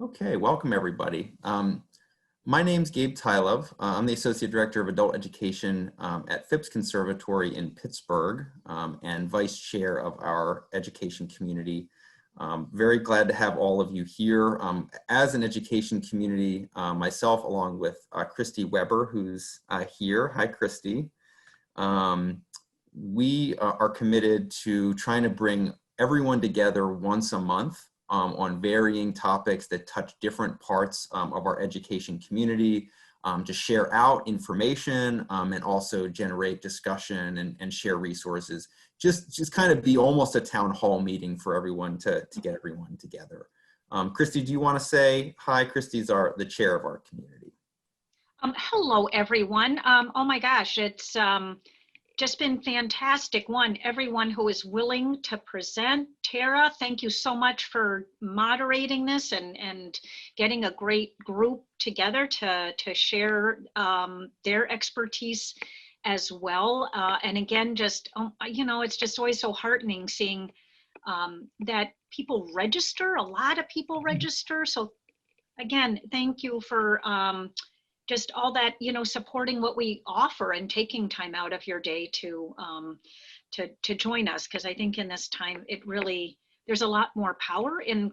Okay, welcome everybody. My name's Gabe Tylov. I'm the Associate Director of Adult Education at Phipps Conservatory in Pittsburgh and Vice Chair of our education community. Very glad to have all of you here. As an education community, myself along with Christy Weber, who's here. Hi, Christy. We are committed to trying to bring everyone together once a month on varying topics that touch different parts of our education community, to share out information and also generate discussion and share resources. Just kind of be almost a town hall meeting for everyone to get everyone together. Christy, do you want to say hi? Christy's the chair of our community. Hello, everyone. Oh my gosh, it's just been fantastic. Everyone who is willing to present. Tara, thank you so much for moderating this and getting a great group together to share their expertise as well. And again, just, it's just always so heartening seeing that people register, a lot of people register. So again, thank you for just all that, supporting what we offer and taking time out of your day to join us. Because I think in this time, there's a lot more power in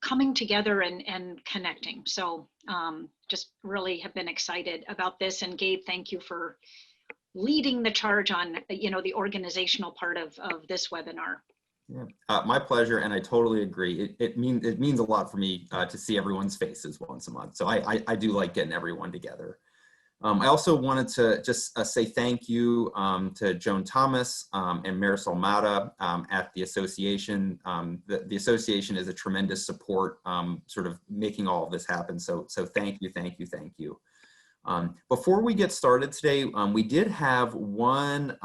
coming together and connecting. So just really have been excited about this. And Gabe, thank you for leading the charge on, the organizational part of this webinar. Yeah, my pleasure, and I totally agree. It means a lot for me to see everyone's faces once a month. So I do like getting everyone together. I also wanted to just say thank you to Joan Thomas and Marisol Mata at the association. The association is a tremendous support, sort of making all of this happen. So thank you, thank you, thank you. Before we get started today, we did have one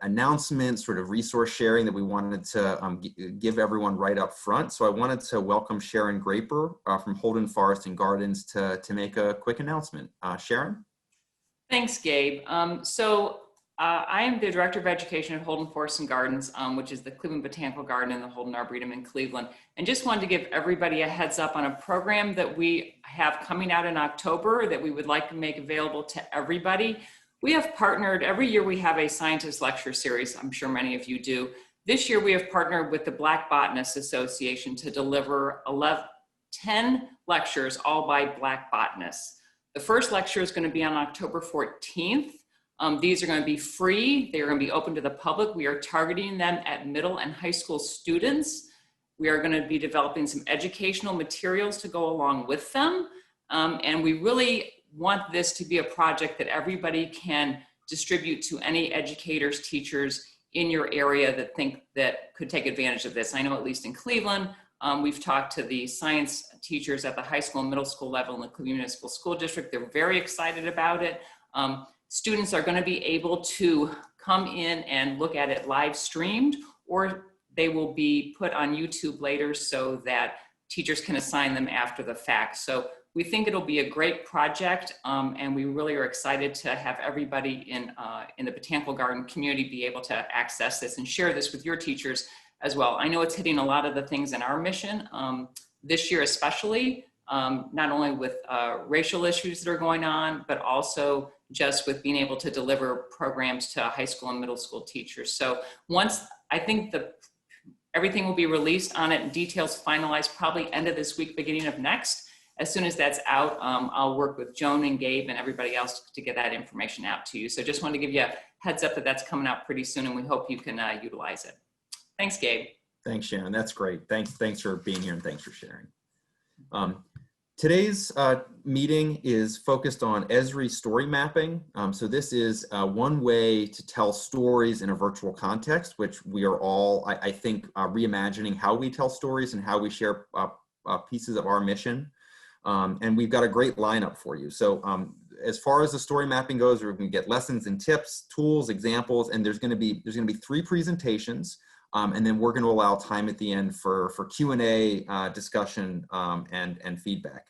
announcement, sort of resource sharing that we wanted to give everyone right up front. So I wanted to welcome Sharon Graper from Holden Forest and Gardens to make a quick announcement. Sharon? Thanks, Gabe. I am the Director of Education at Holden Forest and Gardens, which is the Cleveland Botanical Garden and the Holden Arboretum in Cleveland. And just wanted to give everybody a heads up on a program that we have coming out in October that we would like to make available to everybody. We have partnered, every year we have a scientist lecture series. I'm sure many of you do. This year we have partnered with the Black Botanists Association to deliver 10 lectures, all by Black botanists. The first lecture is going to be on October 14th. These are going to be free. They are going to be open to the public. We are targeting them at middle and high school students. We are going to be developing some educational materials to go along with them. And we really want this to be a project that everybody can distribute to any educators, teachers in your area that think that could take advantage of this. I know at least in Cleveland, we've talked to the science teachers at the high school and middle school level in the Cleveland Municipal School District. They're very excited about it. Students are going to be able to come in and look at it live streamed, or they will be put on YouTube later so that teachers can assign them after the fact. So we think it'll be a great project, and we really are excited to have everybody in the Botanical Garden community be able to access this and share this with your teachers as well. I know it's hitting a lot of the things in our mission this year especially, not only with racial issues that are going on, but also just with being able to deliver programs to high school and middle school teachers. So once, I think everything will be released on it and details finalized probably end of this week, beginning of next. As soon as that's out, I'll work with Joan and Gabe and everybody else to get that information out to you. So just wanted to give you a heads up that that's coming out pretty soon, and we hope you can utilize it. Thanks, Gabe. Thanks, Sharon. That's great. Thanks for being here and thanks for sharing. Today's meeting is focused on Esri story mapping. So this is one way to tell stories in a virtual context, which we are all, I think, reimagining how we tell stories and how we share pieces of our mission. And we've got a great lineup for you. So as far as the story mapping goes, we're going to get lessons and tips, tools, examples, and there's going to be 3 presentations. And then we're going to allow time at the end for Q&A, discussion, and feedback.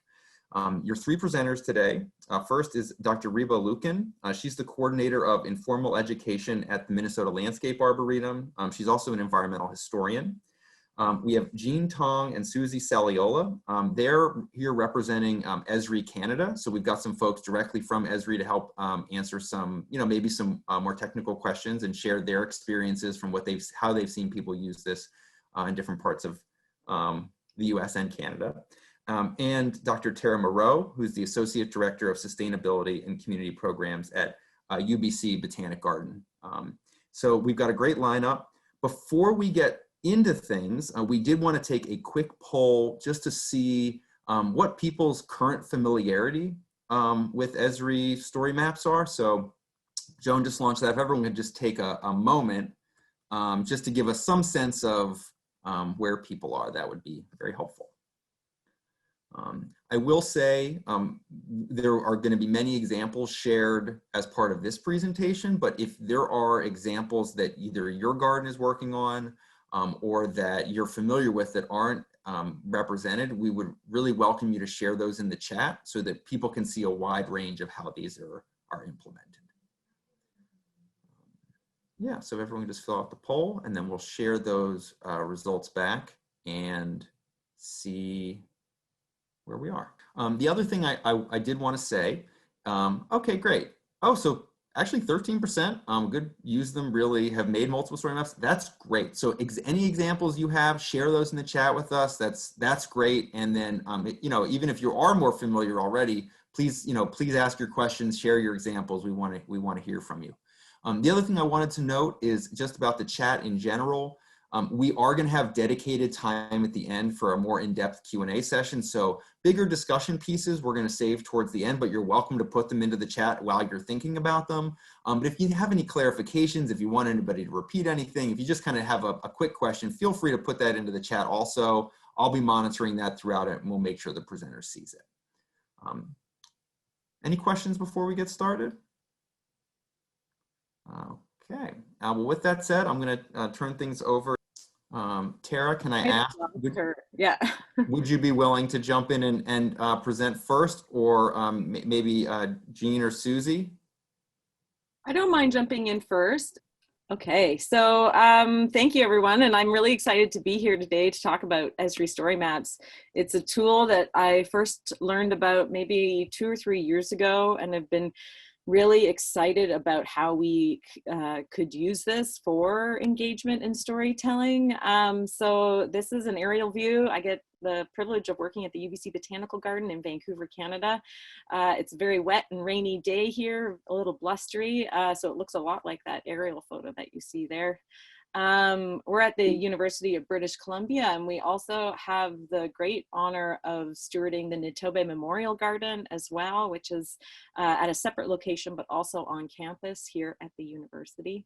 Your 3 presenters today, first is Dr. Reba Lukin. She's the coordinator of informal education at the Minnesota Landscape Arboretum. She's also an environmental historian. We have Jean Tong and Susie Saliola. They're here representing Esri Canada. So we've got some folks directly from Esri to help answer some, maybe some more technical questions and share their experiences from how they've seen people use this in different parts of the US and Canada. And Dr. Tara Moreau, who's the Associate Director of Sustainability and Community Programs at UBC Botanic Garden. So we've got a great lineup. Before we get into things, we did want to take a quick poll just to see what people's current familiarity with Esri StoryMaps are. So Joan just launched that. If everyone could just take a moment just to give us some sense of where people are, that would be very helpful. I will say there are going to be many examples shared as part of this presentation, but if there are examples that either your garden is working on or that you're familiar with that aren't represented, we would really welcome you to share those in the chat so that people can see a wide range of how these are implemented. Yeah, so everyone just fill out the poll and then we'll share those results back and see where we are. The other thing I did want to say, okay, great. Oh, so actually 13% good use them really have made multiple story maps. That's great. So any examples you have, share those in the chat with us. That's great. And then even if you are more familiar already, please please ask your questions, share your examples. We want to hear from you. The other thing I wanted to note is just about the chat in general. We are going to have dedicated time at the end for a more in-depth Q&A session. So bigger discussion pieces we're going to save towards the end, but you're welcome to put them into the chat while you're thinking about them. But if you have any clarifications, if you want anybody to repeat anything, if you just kind of have a quick question, feel free to put that into the chat also. I'll be monitoring that throughout it and we'll make sure the presenter sees it. Any questions before we get started? Okay, well, with that said, I'm going to turn things over. Tara, can I ask, would you be willing to jump in and present first, or maybe Jean or Susie? I don't mind jumping in first. Okay, so thank you everyone, and I'm really excited to be here today to talk about Esri StoryMaps. It's a tool that I first learned about maybe 2 or 3 years ago, and I've been really excited about how we could use this for engagement and storytelling. So this is an aerial view. I get the privilege of working at the UBC Botanical Garden in Vancouver, Canada. It's a very wet and rainy day here, a little blustery, so it looks a lot like that aerial photo that you see there. We're at the University of British Columbia, and we also have the great honor of stewarding the Nitobe Memorial Garden as well, which is at a separate location, but also on campus here at the university.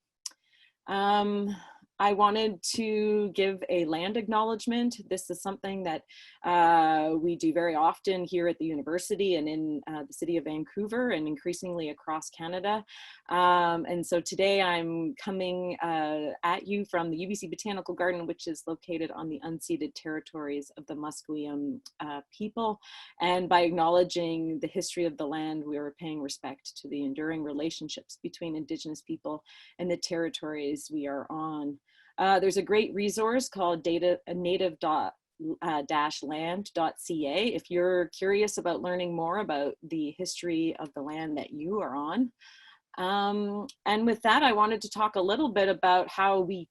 I wanted to give a land acknowledgement. This is something that we do very often here at the university and in the city of Vancouver and increasingly across Canada. And so today I'm coming at you from the UBC Botanical Garden, which is located on the unceded territories of the Musqueam people. And by acknowledging the history of the land, we are paying respect to the enduring relationships between Indigenous people and the territories we are on. There's a great resource called native.land.ca if you're curious about learning more about the history of the land that you are on. And with that, I wanted to talk a little bit about how we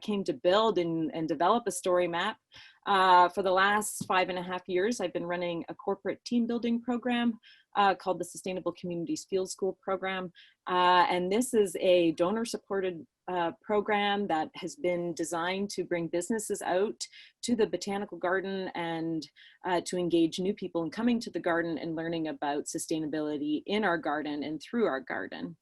came to build and develop a story map. For the last 5.5 years, I've been running a corporate team building program called the Sustainable Communities Field School program. And this is a donor supported program that has been designed to bring businesses out to the botanical garden and to engage new people in coming to the garden and learning about sustainability in our garden and through our garden.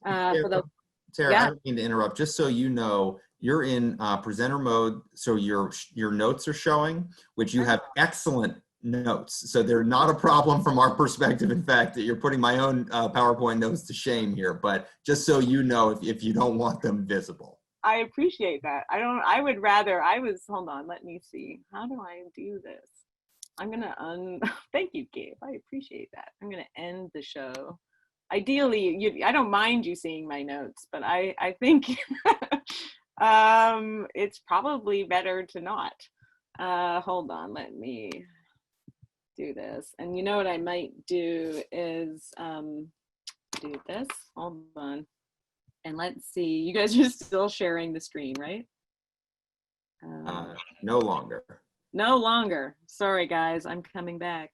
Tara, I don't mean to interrupt. Just so you know, you're in presenter mode, so your notes are showing, which you have excellent notes. So they're not a problem from our perspective. In fact, you're putting my own PowerPoint notes to shame here, but just so you know, if you don't want them visible. I appreciate that. Hold on, let me see. How do I do this? I'm gonna thank you, Gabe. I appreciate that. I'm gonna end the show. Ideally, I don't mind you seeing my notes, but I think It's probably better to not. Hold on, let me do this. And you know what I might do is do this. Hold on. And let's see, you guys are still sharing the screen, right? No longer. No longer. Sorry, guys, I'm coming back.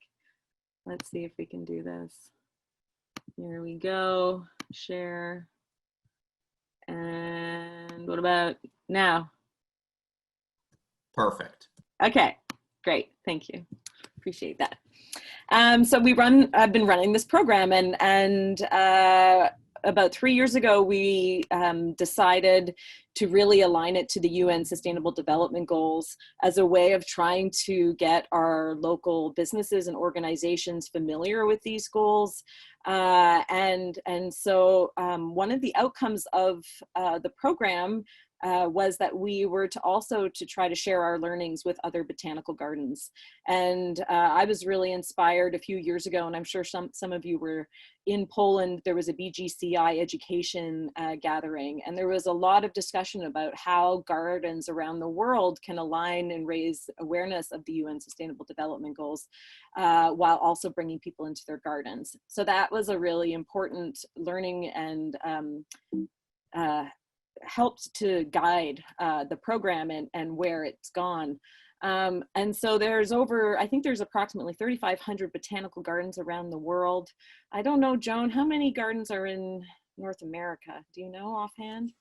Let's see if we can do this. Here we go, share. And what about now? Perfect. Okay, great, thank you. Appreciate that. So I've been running this program, and about 3 years ago, we decided to really align it to the UN Sustainable Development Goals as a way of trying to get our local businesses and organizations familiar with these goals. And so one of the outcomes of the program was that we were to try to share our learnings with other botanical gardens. And I was really inspired a few years ago, and I'm sure some of you were in Poland. There was a BGCI education gathering, and there was a lot of discussion about how gardens around the world can align and raise awareness of the UN Sustainable Development Goals while also bringing people into their gardens. So that was a really important learning and helped to guide the program and where it's gone. And so I think there's approximately 3,500 botanical gardens around the world. I don't know, Joan, how many gardens are in North America? Do you know offhand?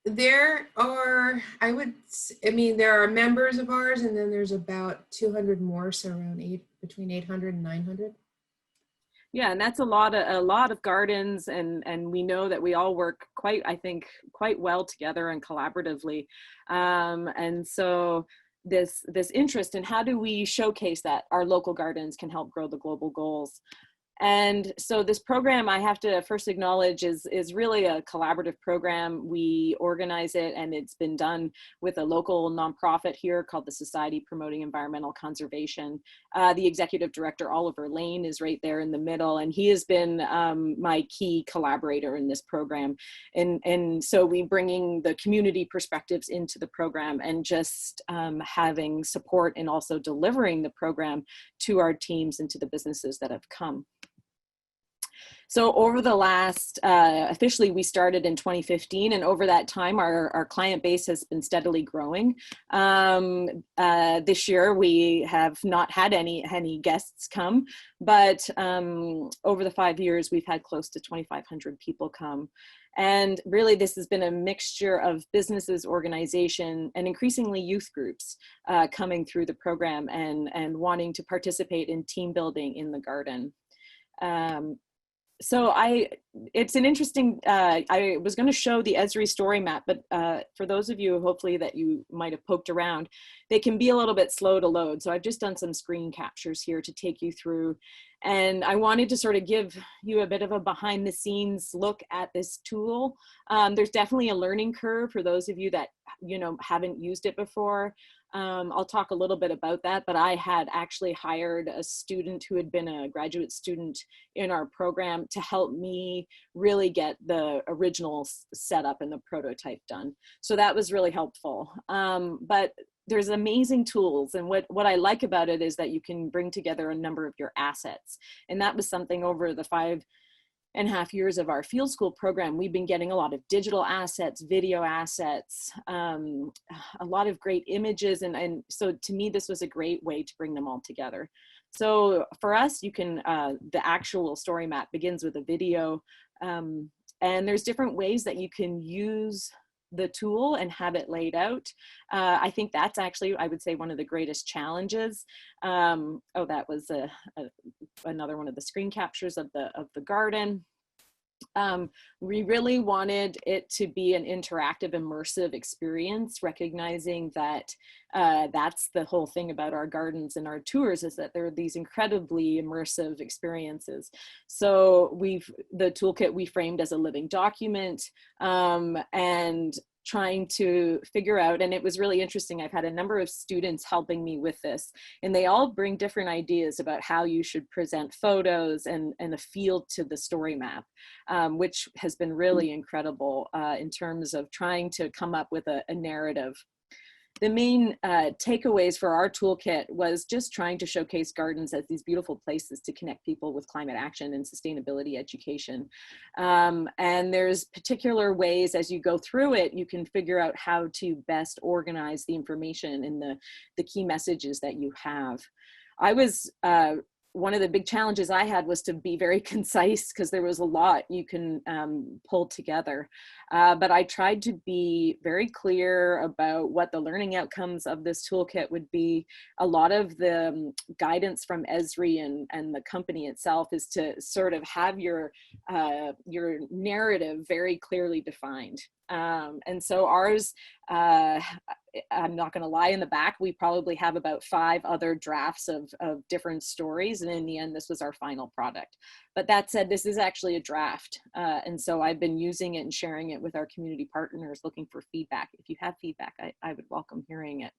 There are, there are members of ours, and then there's about 200 more, so between 800 and 900. Yeah, and that's a lot of gardens, and we know that we all work quite well together and collaboratively, and so this interest in how do we showcase that our local gardens can help grow the global goals. And so this program, I have to first acknowledge, is really a collaborative program. We organize it, and it's been done with a local nonprofit here called the Society Promoting Environmental Conservation. The executive director, Oliver Lane, is right there in the middle, and he has been my key collaborator in this program. And so we bringing the community perspectives into the program, and just having support and also delivering the program to our teams and to the businesses that have come. So over the last, officially we started in 2015, and over that time our client base has been steadily growing. This year we have not had any guests come, but over the 5 years we've had close to 2,500 people come. And really this has been a mixture of businesses, organization, and increasingly youth groups coming through the program and wanting to participate in team building in the garden. So it's an interesting, I was going to show the Esri story map, but for those of you hopefully that you might have poked around, they can be a little bit slow to load. So I've just done some screen captures here to take you through. And I wanted to sort of give you a bit of a behind the scenes look at this tool. There's definitely a learning curve for those of you that, haven't used it before. I'll talk a little bit about that, but I had actually hired a student who had been a graduate student in our program to help me really get the original setup and the prototype done. So that was really helpful. But there's amazing tools, and what I like about it is that you can bring together a number of your assets. And that was something over the 5.5 years of our field school program, we've been getting a lot of digital assets, video assets, a lot of great images. And so to me, this was a great way to bring them all together. So for us, you can, the actual story map begins with a video, and there's different ways that you can use the tool and have it laid out. I think that's actually, I would say, one of the greatest challenges. Oh, that was another one of the screen captures of the garden. We really wanted it to be an interactive, immersive experience, recognizing that that's the whole thing about our gardens and our tours, is that they're these incredibly immersive experiences. So the toolkit we framed as a living document, and trying to figure out, and it was really interesting. I've had a number of students helping me with this, and they all bring different ideas about how you should present photos and a feel to the story map, which has been really incredible in terms of trying to come up with a narrative. The main takeaways for our toolkit was just trying to showcase gardens as these beautiful places to connect people with climate action and sustainability education. And there's particular ways as you go through it, you can figure out how to best organize the information and the key messages that you have. I was, one of the big challenges I had was to be very concise because there was a lot you can pull together. But I tried to be very clear about what the learning outcomes of this toolkit would be. A lot of the guidance from Esri and the company itself is to sort of have your narrative very clearly defined. And so ours, I'm not going to lie, in the back, we probably have about 5 other drafts of different stories. And in the end, this was our final product. But that said, this is actually a draft. And so I've been using it and sharing it with our community partners, looking for feedback. If you have feedback, I would welcome hearing it.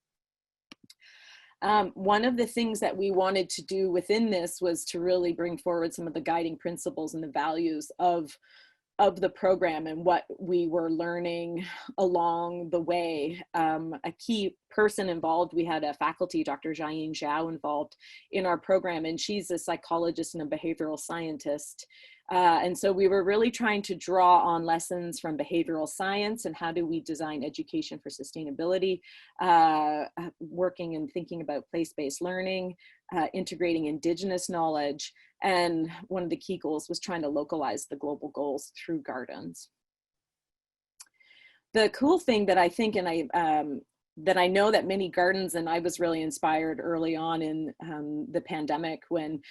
One of the things that we wanted to do within this was to really bring forward some of the guiding principles and the values of the program and what we were learning along the way. A key person involved, we had a faculty, Dr. Jiaying Zhao, involved in our program, and she's a psychologist and a behavioral scientist. And so we were really trying to draw on lessons from behavioral science and how do we design education for sustainability, working and thinking about place-based learning, integrating Indigenous knowledge. And one of the key goals was trying to localize the global goals through gardens. The cool thing that I think, and that I know that many gardens, and I was really inspired early on in the pandemic when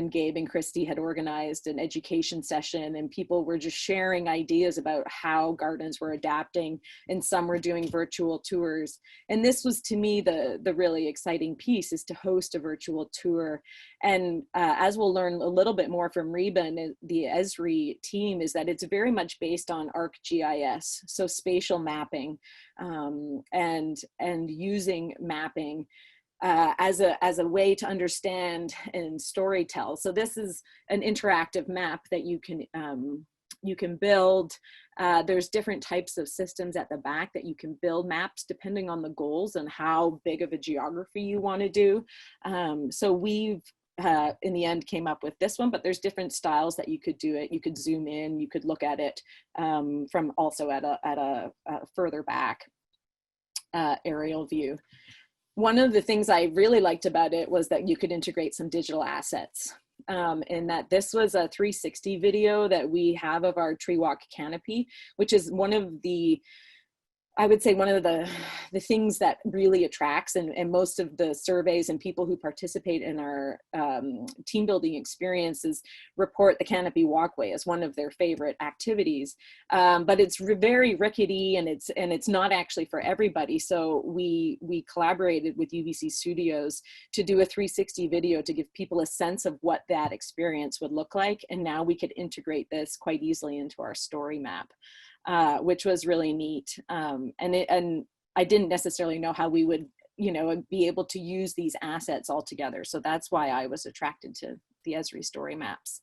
Gabe and Christy had organized an education session and people were just sharing ideas about how gardens were adapting, and some were doing virtual tours. And this was, to me, the really exciting piece, is to host a virtual tour. And as we'll learn a little bit more from Reba and the Esri team, is that it's very much based on ArcGIS, so spatial mapping, and using mapping as a way to understand and storytell. So this is an interactive map that you can build. There's different types of systems at the back that you can build maps depending on the goals and how big of a geography you want to do. So we've in the end came up with this one, but there's different styles that you could do it. You could zoom in, you could look at it from also at a further back aerial view. One of the things I really liked about it was that you could integrate some digital assets, and that this was a 360 video that we have of our tree walk canopy, which is one of the, I would say, one of the things that really attracts, and most of the surveys and people who participate in our team building experiences report the canopy walkway as one of their favorite activities. But it's very rickety, and it's not actually for everybody. So we collaborated with UBC Studios to do a 360 video to give people a sense of what that experience would look like. And now we could integrate this quite easily into our story map. Which was really neat. And I didn't necessarily know how we would, be able to use these assets all together. So that's why I was attracted to the Esri story maps.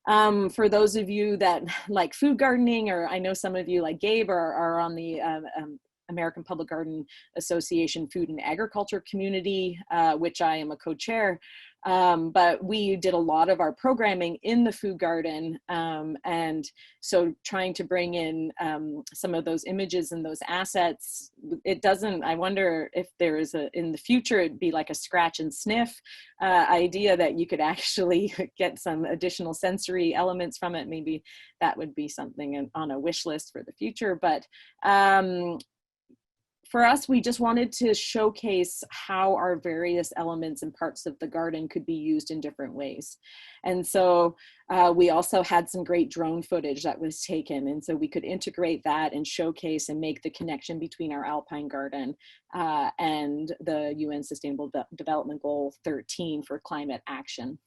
For those of you that like food gardening, or I know some of you like Gabe are on the American Public Garden Association Food and Agriculture Community, which I am a co-chair. But we did a lot of our programming in the food garden. And so trying to bring in some of those images and those assets, I wonder if there is in the future, it'd be like a scratch and sniff idea that you could actually get some additional sensory elements from it. Maybe that would be something on a wish list for the future. But for us, we just wanted to showcase how our various elements and parts of the garden could be used in different ways. And so we also had some great drone footage that was taken. And so we could integrate that and showcase and make the connection between our alpine garden and the UN Sustainable Development Goal 13 for climate action.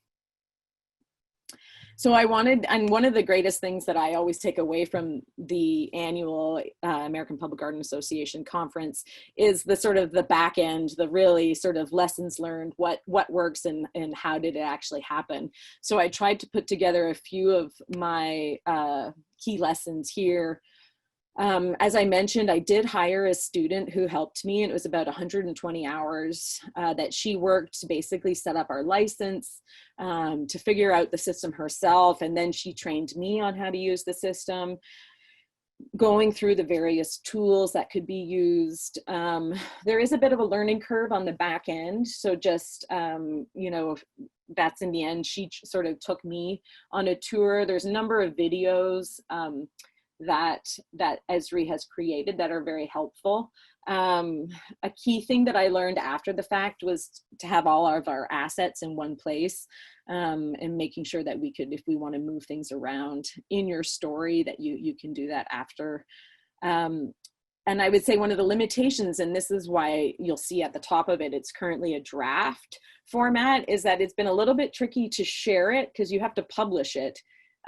So I wanted, and one of the greatest things that I always take away from the annual American Public Garden Association conference is the sort of the back end, the really sort of lessons learned, what works and how did it actually happen. So I tried to put together a few of my key lessons here. As I mentioned, I did hire a student who helped me, and it was about 120 hours that she worked to basically set up our license, to figure out the system herself, and then she trained me on how to use the system, going through the various tools that could be used. There is a bit of a learning curve on the back end, so just, you know, that's in the end, she sort of took me on a tour. There's a number of videos that Esri has created that are very helpful. A key thing that I learned after the fact was to have all of our assets in one place, and making sure that we could, if we want to move things around in your story, that you can do that after. And I would say one of the limitations, and this is why you'll see at the top of it, it's currently a draft format, is that it's been a little bit tricky to share it because you have to publish it.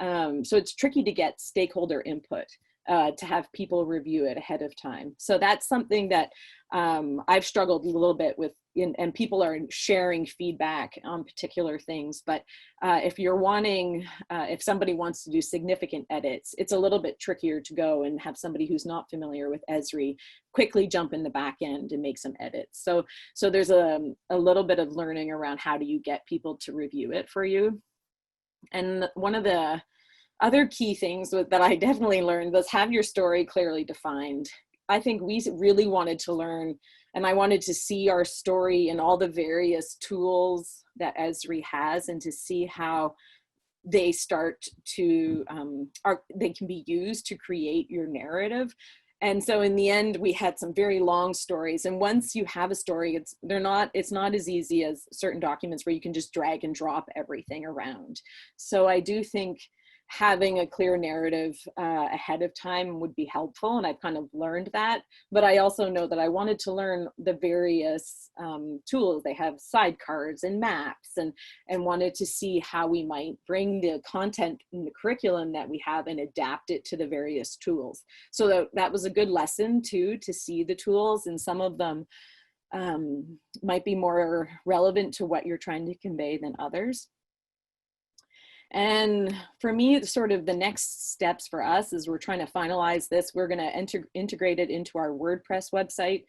So it's tricky to get stakeholder input, to have people review it ahead of time. So that's something that I've struggled a little bit with, and people are sharing feedback on particular things. But if you're wanting, if somebody wants to do significant edits, it's a little bit trickier to go and have somebody who's not familiar with Esri quickly jump in the back end and make some edits. So there's a little bit of learning around how do you get people to review it for you. And one of the other key things that I definitely learned was have your story clearly defined. I think we really wanted to learn, and I wanted to see our story in all the various tools that Esri has, and to see how they start to, they can be used to create your narrative. And so in the end, we had some very long stories. And once you have a story, it's not as easy as certain documents where you can just drag and drop everything around. So I do think having a clear narrative ahead of time would be helpful. And I've kind of learned that. But I also know that I wanted to learn the various tools. They have sidecars and maps, and wanted to see how we might bring the content in the curriculum that we have and adapt it to the various tools. So that was a good lesson too, to see the tools, and some of them might be more relevant to what you're trying to convey than others. And for me, sort of the next steps for us is we're trying to finalize this. We're going to integrate it into our WordPress website,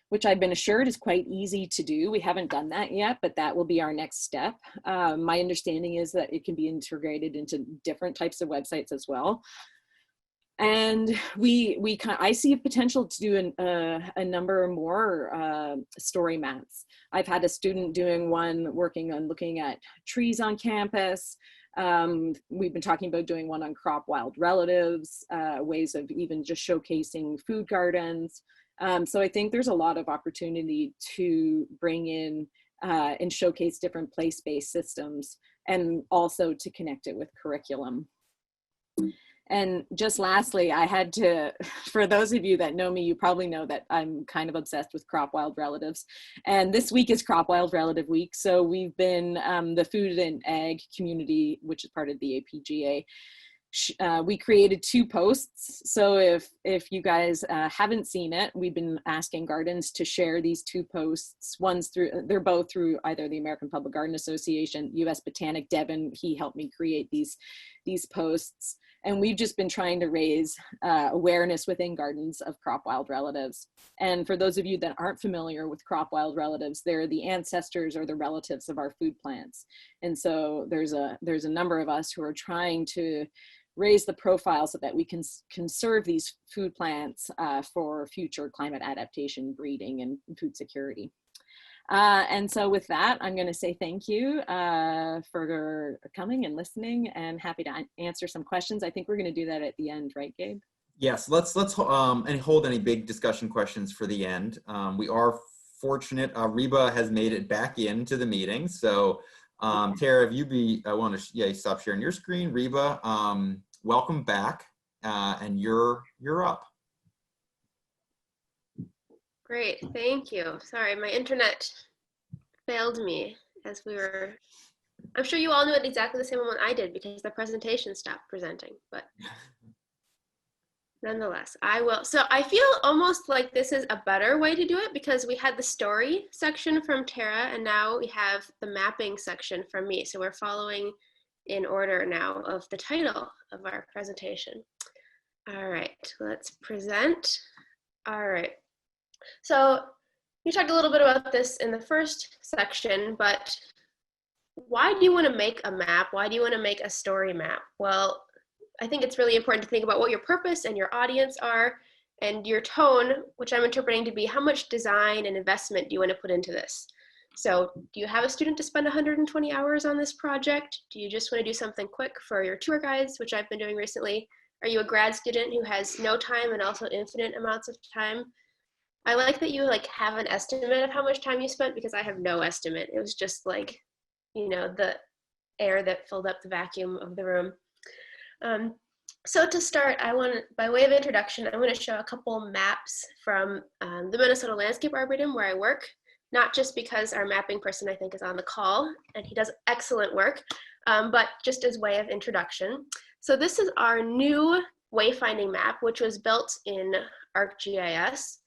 which I've been assured is quite easy to do. We haven't done that yet, but that will be our next step. My understanding is that it can be integrated into different types of websites as well. And I see a potential to do a number more story maps. I've had a student doing one working on looking at trees on campus. We've been talking about doing one on crop wild relatives, ways of even just showcasing food gardens. So I think there's a lot of opportunity to bring in and showcase different place-based systems, and also to connect it with curriculum. And just lastly, I had to, for those of you that know me, you probably know that I'm kind of obsessed with crop wild relatives. And this week is Crop Wild Relative Week. So we've been, the food and ag community, which is part of the APGA, we created 2 posts. So if you guys haven't seen it, we've been asking gardens to share these 2 posts. They're both through either the American Public Garden Association, US Botanic. Devin, he helped me create these posts. And we've just been trying to raise awareness within gardens of crop wild relatives. And for those of you that aren't familiar with crop wild relatives, they're the ancestors or the relatives of our food plants. And so there's a number of us who are trying to raise the profile so that we can conserve these food plants for future climate adaptation, breeding, and food security. And so with that, I'm going to say thank you for coming and listening, and happy to answer some questions. I think we're going to do that at the end, right, Gabe? Yes, let's hold any big discussion questions for the end. We are fortunate. Reba has made it back into the meeting. So Tara, if you want to stop sharing your screen. Reba, welcome back, and you're up. Great, thank you. Sorry, my internet failed me as we were I'm sure you all knew it exactly the same one I did because the presentation stopped presenting, but nonetheless, I will. So I feel almost like this is a better way to do it because we had the story section from Tara and now we have the mapping section from me. So we're following in order now of the title of our presentation. All right, let's present. All right, so you talked a little bit about this in the first section, but why do you want to make a map? Why do you want to make a story map? Well, I think it's really important to think about what your purpose and your audience are and your tone, which I'm interpreting to be how much design and investment do you want to put into this? So do you have a student to spend 120 hours on this project? Do you just want to do something quick for your tour guides, which I've been doing recently? Are you a grad student who has no time and also infinite amounts of time? I like that you have an estimate of how much time you spent because I have no estimate. It was just like, you know, the air that filled up the vacuum of the room. So to start, by way of introduction, I want to show a couple maps from the Minnesota Landscape Arboretum where I work, not just because our mapping person I think is on the call and he does excellent work, but just as way of introduction. So this is our new wayfinding map, which was built in ArcGIS.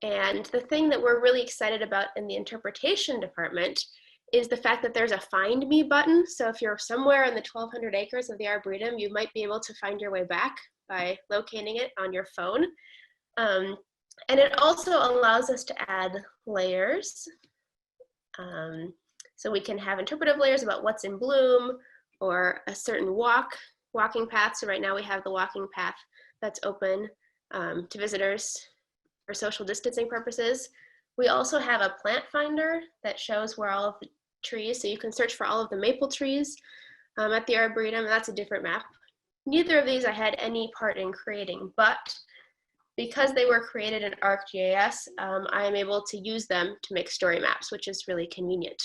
And the thing that we're really excited about in the interpretation department is the fact that there's a find me button. So if you're somewhere in the 1,200 acres of the Arboretum, you might be able to find your way back by locating it on your phone. And it also allows us to add layers. So we can have interpretive layers about what's in bloom or a certain walking path. So right now we have the walking path that's open to visitors for social distancing purposes. We also have a plant finder that shows where all of the trees, so you can search for all of the maple trees at the Arboretum, and that's a different map. Neither of these I had any part in creating, but because they were created in ArcGIS, I am able to use them to make story maps, which is really convenient.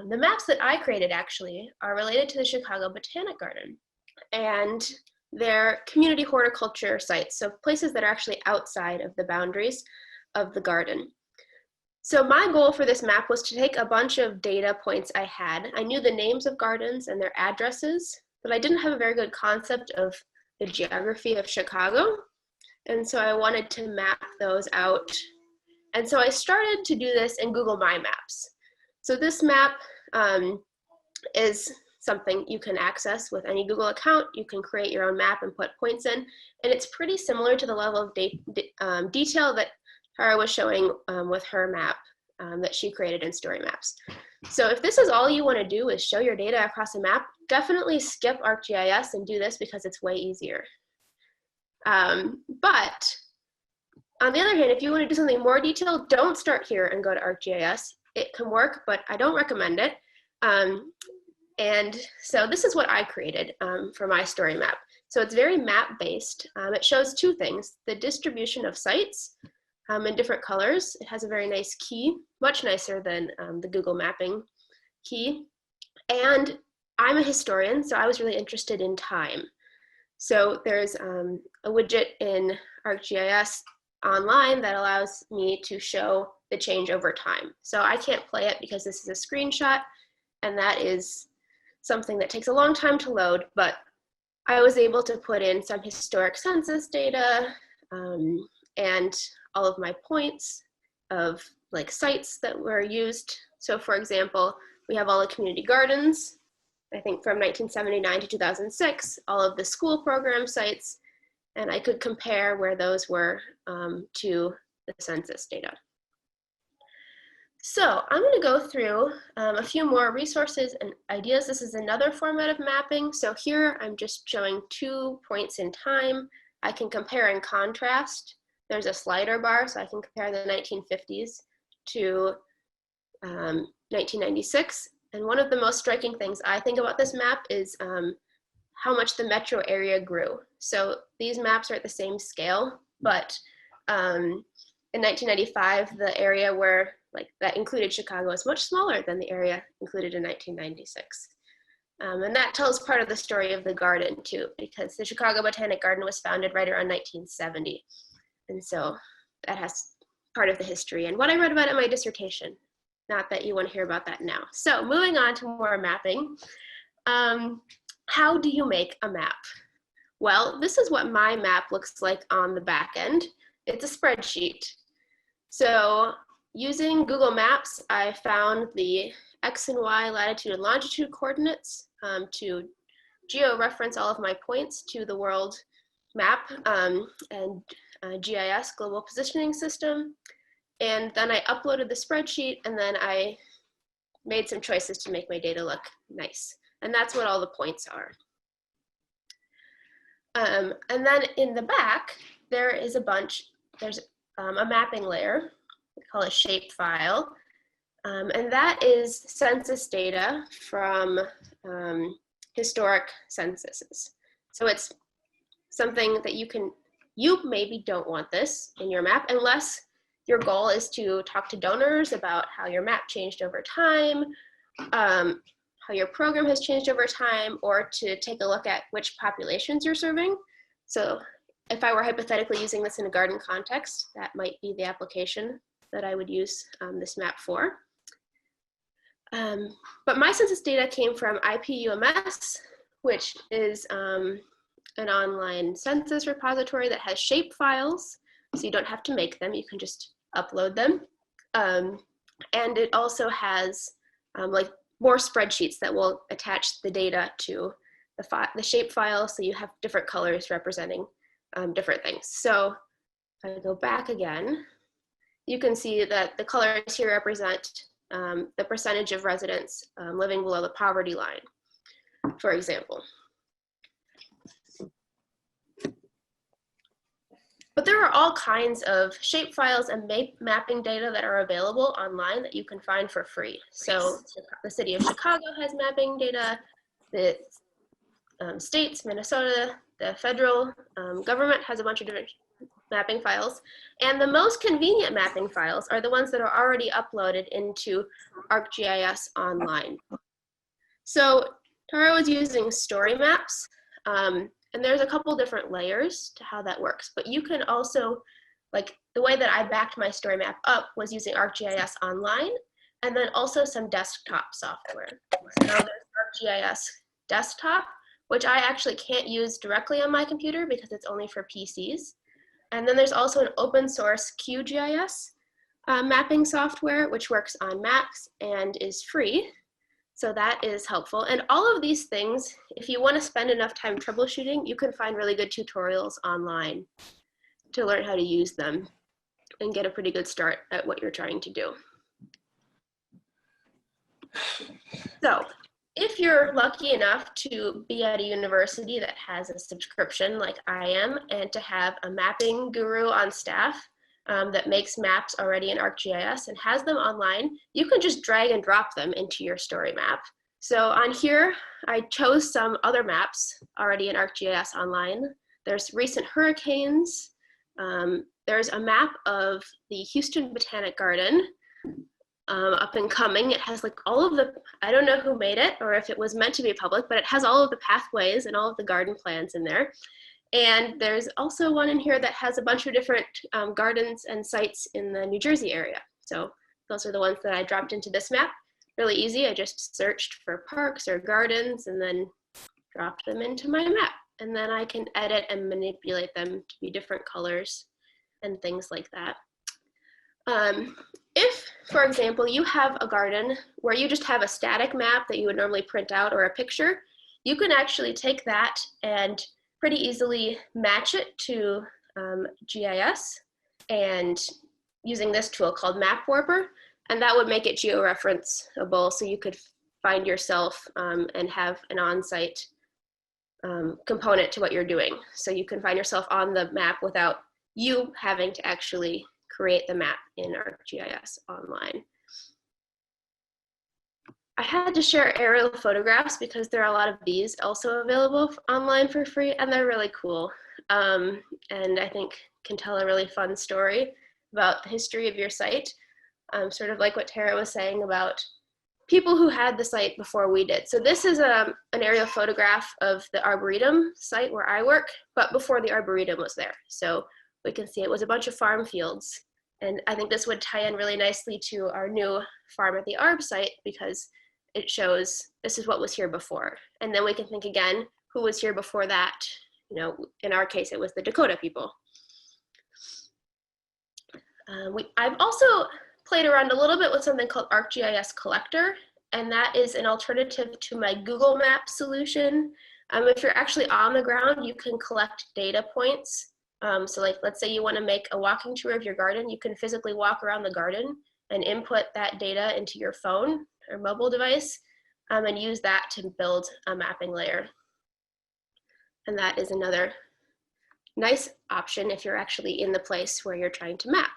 The maps that I created actually are related to the Chicago Botanic Garden, and they're community horticulture sites, so places that are actually outside of the boundaries of the garden. So my goal for this map was to take a bunch of data points I had. I knew the names of gardens and their addresses, but I didn't have a very good concept of the geography of Chicago. And so I wanted to map those out. And so I started to do this in Google My Maps. So this map is something you can access with any Google account. You can create your own map and put points in. And it's pretty similar to the level of detail that Tara was showing with her map that she created in StoryMaps. So if this is all you want to do is show your data across a map, definitely skip ArcGIS and do this because it's way easier. But on the other hand, if you want to do something more detailed, don't start here and go to ArcGIS. It can work, but I don't recommend it. And so this is what I created for my story map. So it's very map-based. It shows two things: the distribution of sites in different colors. It has a very nice key, much nicer than the Google mapping key. And I'm a historian, so I was really interested in time. So there's a widget in ArcGIS online that allows me to show the change over time. So I can't play it because this is a screenshot, and that is something that takes a long time to load, but I was able to put in some historic census data and all of my points of sites that were used. So for example, we have all the community gardens, I think from 1979 to 2006, all of the school program sites, and I could compare where those were to the census data. So I'm going to go through a few more resources and ideas. This is another format of mapping. So here I'm just showing 2 points in time. I can compare and contrast. There's a slider bar, so I can compare the 1950s to 1996. And one of the most striking things I think about this map is how much the metro area grew. So these maps are at the same scale, but in 1995, the area where that included Chicago is much smaller than the area included in 1996. And that tells part of the story of the garden too, because the Chicago Botanic Garden was founded right around 1970. And so that has part of the history and what I read about in my dissertation. not that you want to hear about that now. So moving on to more mapping. How do you make a map? Well, this is what my map looks like on the back end. It's a spreadsheet. So using Google Maps, I found the X and Y latitude and longitude coordinates to geo-reference all of my points to the world map and GIS, Global Positioning System. And then I uploaded the spreadsheet, and then I made some choices to make my data look nice. And that's what all the points are. And then in the back, there is there's a mapping layer, we call it shapefile. And that is census data from historic censuses. So it's something that you maybe don't want this in your map unless your goal is to talk to donors about how your map changed over time, how your program has changed over time, or to take a look at which populations you're serving. So if I were hypothetically using this in a garden context, that might be the application that I would use this map for. But my census data came from IPUMS, which is an online census repository that has shape files, so you don't have to make them, you can just upload them. And it also has like more spreadsheets that will attach the data to the shape file, so you have different colors representing different things. So if I go back again, you can see that the colors here represent the percentage of residents living below the poverty line, for example. But there are all kinds of shape files and mapping data that are available online that you can find for free. So the city of Chicago has mapping data, the states, Minnesota, the federal government has a bunch of different mapping files. And the most convenient mapping files are the ones that are already uploaded into ArcGIS Online. So Tara was using StoryMaps. And there's a couple different layers to how that works, but you can also, like the way that I backed my story map up was using ArcGIS Online, and then also some desktop software. So now there's ArcGIS Desktop, which I actually can't use directly on my computer because it's only for PCs. And then there's also an open source QGIS mapping software, which works on Macs and is free. So that is helpful. And all of these things, if you want to spend enough time troubleshooting, you can find really good tutorials online to learn how to use them and get a pretty good start at what you're trying to do. So if you're lucky enough to be at a university that has a subscription like I am, and to have a mapping guru on staff that makes maps already in ArcGIS and has them online, you can just drag and drop them into your story map. So on here, I chose some other maps already in ArcGIS Online. There's recent hurricanes. There's a map of the Houston Botanic Garden up and coming. It has like all of the, I don't know who made it or if it was meant to be public, but it has all of the pathways and all of the garden plans in there. And there's also one in here that has a bunch of different gardens and sites in the New Jersey area. So those are the ones that I dropped into this map. Really easy, I just searched for parks or gardens and then dropped them into my map. And then I can edit and manipulate them to be different colors and things like that. If, for example, you have a garden where you just have a static map that you would normally print out or a picture, you can actually take that and pretty easily match it to GIS and using this tool called Map Warper, and that would make it georeferenceable so you could find yourself and have an on-site component to what you're doing. So you can find yourself on the map without you having to actually create the map in ArcGIS Online. I had to share aerial photographs because there are a lot of these also available online for free, and they're really cool. And I think can tell a really fun story about the history of your site. Sort of like what Tara was saying about people who had the site before we did. So this is an aerial photograph of the Arboretum site where I work, but before the Arboretum was there. So we can see it was a bunch of farm fields. And I think this would tie in really nicely to our new Farm at the Arb site, because it shows this is what was here before. And then we can think again, who was here before that? You know, in our case, it was the Dakota people. I've also played around a little bit with something called ArcGIS Collector, and that is an alternative to my Google Maps solution. If you're actually on the ground, you can collect data points. So like, let's say you want to make a walking tour of your garden, you can physically walk around the garden and input that data into your phone or mobile device, and use that to build a mapping layer. And that is another nice option if you're actually in the place where you're trying to map,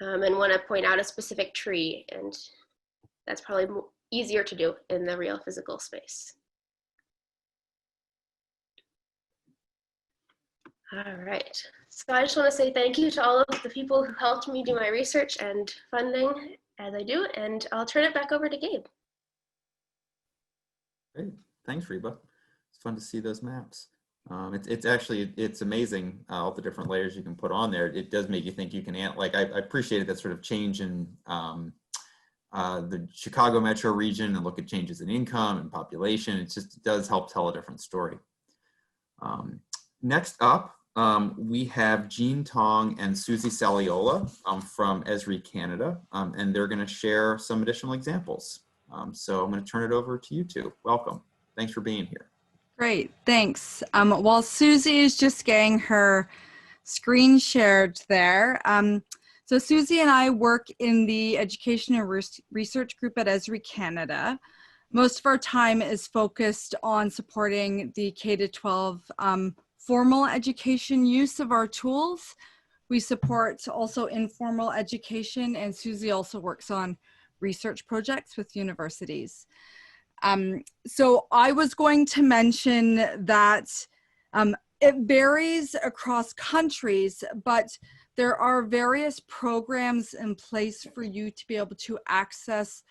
and want to point out a specific tree, and that's probably easier to do in the real physical space. All right, so I just want to say thank you to all of the people who helped me do my research and funding as I do, and I'll turn it back over to Gabe. Great, thanks Reba. It's fun to see those maps. It's amazing all the different layers you can put on there. It does make you think you can, like I appreciated that sort of change in the Chicago metro region, and look at changes in income and population. It does help tell a different story. Next up, we have Jean Tong and Susie Saliola from Esri Canada, and they're going to share some additional examples. So I'm going to turn it over to you two. Welcome. Thanks for being here. Great, thanks. While Susie is just getting her screen shared there, so Susie and I work in the Education and Research Group at Esri Canada. Most of our time is focused on supporting the K-12 formal education use of our tools. We support also informal education, and Susie also works on research projects with universities. So I was going to mention that it varies across countries, but there are various programs in place for you to be able to access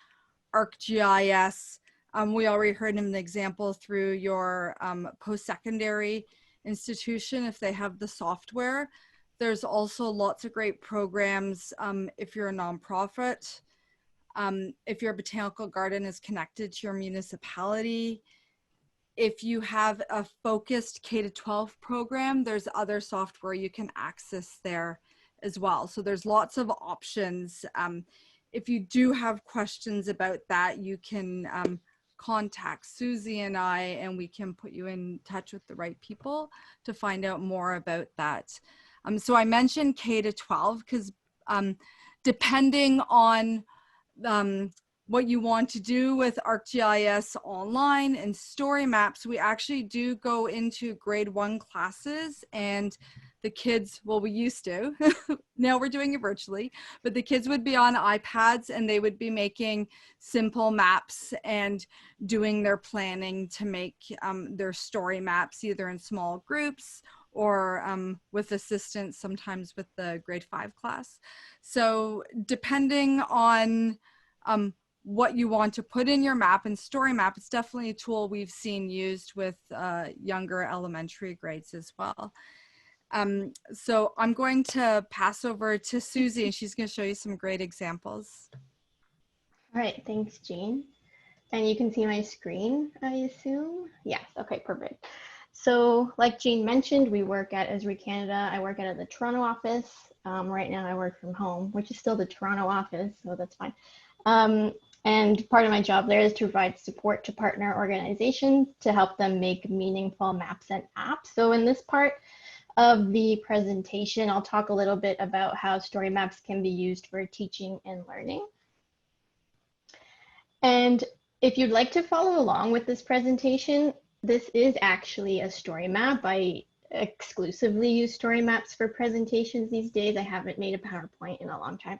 ArcGIS. We already heard an example through your post-secondary institution if they have the software. There's also lots of great programs if you're a nonprofit. If your botanical garden is connected to your municipality. If you have a focused K-12 program, there's other software you can access there as well. So there's lots of options. If you do have questions about that, you can contact Susie and I, and we can put you in touch with the right people to find out more about that. So I mentioned K-12 because depending on what you want to do with ArcGIS Online and StoryMaps, we actually do go into grade 1 classes, and the kids, well, we used to, now we're doing it virtually, but the kids would be on iPads and they would be making simple maps and doing their planning to make their story maps either in small groups or with assistance, sometimes with the grade 5 class. So depending on what you want to put in your map, and StoryMap, it's definitely a tool we've seen used with younger elementary grades as well. So I'm going to pass over to Susie, and she's going to show you some great examples. All right, thanks, Jean. And you can see my screen, I assume? Yes, okay, perfect. So like Jean mentioned, we work at Esri Canada. I work at the Toronto office. Right now I work from home, which is still the Toronto office, so that's fine. And part of my job there is to provide support to partner organizations to help them make meaningful maps and apps. So in this part of the presentation, I'll talk a little bit about how story maps can be used for teaching and learning. And if you'd like to follow along with this presentation, this is actually a story map. I exclusively use story maps for presentations these days. I haven't made a PowerPoint in a long time.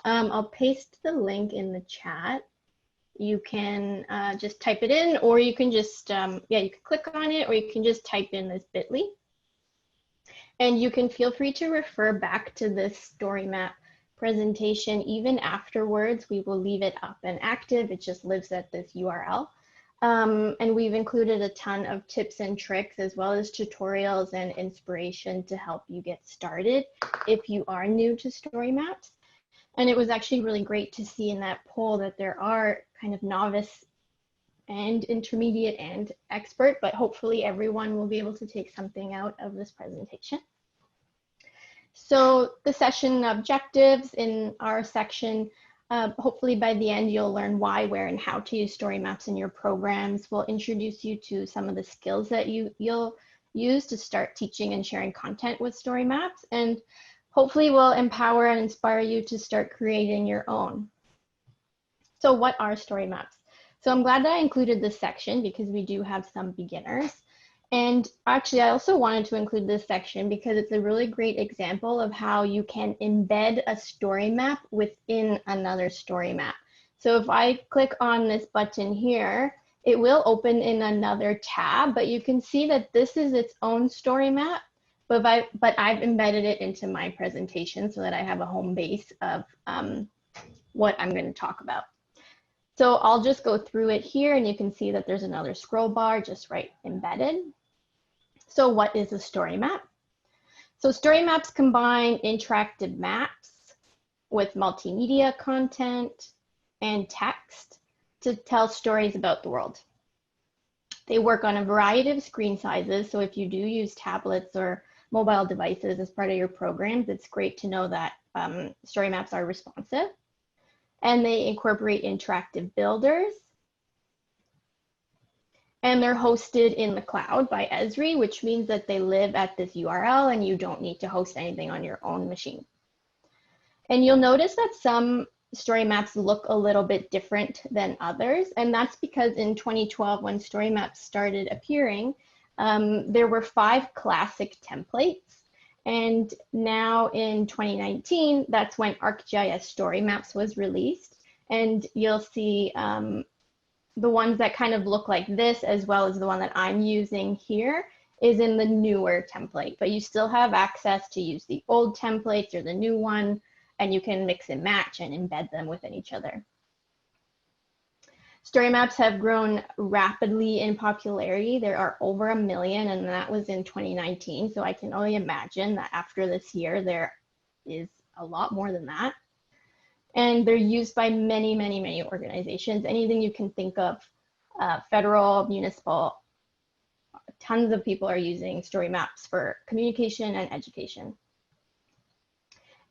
I'll paste the link in the chat. You can just type it in, or you can just, yeah, you can click on it, or you can just type in this bit.ly. And you can feel free to refer back to this story map presentation even afterwards. We will leave it up and active. It just lives at this URL. And we've included a ton of tips and tricks as well as tutorials and inspiration to help you get started if you are new to StoryMaps. And it was actually really great to see in that poll that there are kind of novice and intermediate and expert, but hopefully everyone will be able to take something out of this presentation. So the session objectives in our section, hopefully by the end you'll learn why, where, and how to use StoryMaps in your programs. We'll introduce you to some of the skills that you'll use to start teaching and sharing content with StoryMaps, and hopefully we'll empower and inspire you to start creating your own. So what are StoryMaps? So I'm glad that I included this section because we do have some beginners. And actually, I also wanted to include this section because it's a really great example of how you can embed a story map within another story map. So if I click on this button here, it will open in another tab, but you can see that this is its own story map, but I've embedded it into my presentation so that I have a home base of what I'm going to talk about. So I'll just go through it here, and you can see that there's another scroll bar just right embedded. So what is a story map? So story maps combine interactive maps with multimedia content and text to tell stories about the world. They work on a variety of screen sizes. So if you do use tablets or mobile devices as part of your programs, it's great to know that story maps are responsive. And they incorporate interactive builders. And they're hosted in the cloud by Esri, which means that they live at this URL and you don't need to host anything on your own machine. And you'll notice that some story maps look a little bit different than others. And that's because in 2012, when story maps started appearing, there were 5 classic templates. And now in 2019, that's when ArcGIS StoryMaps was released. And you'll see the ones that kind of look like this, as well as the one that I'm using here, is in the newer template. But you still have access to use the old templates or the new one, and you can mix and match and embed them within each other. Story maps have grown rapidly in popularity. There are over 1 million, and that was in 2019. So I can only imagine that after this year, there is a lot more than that. And they're used by many, many, many organizations. Anything you can think of, federal, municipal, tons of people are using story maps for communication and education.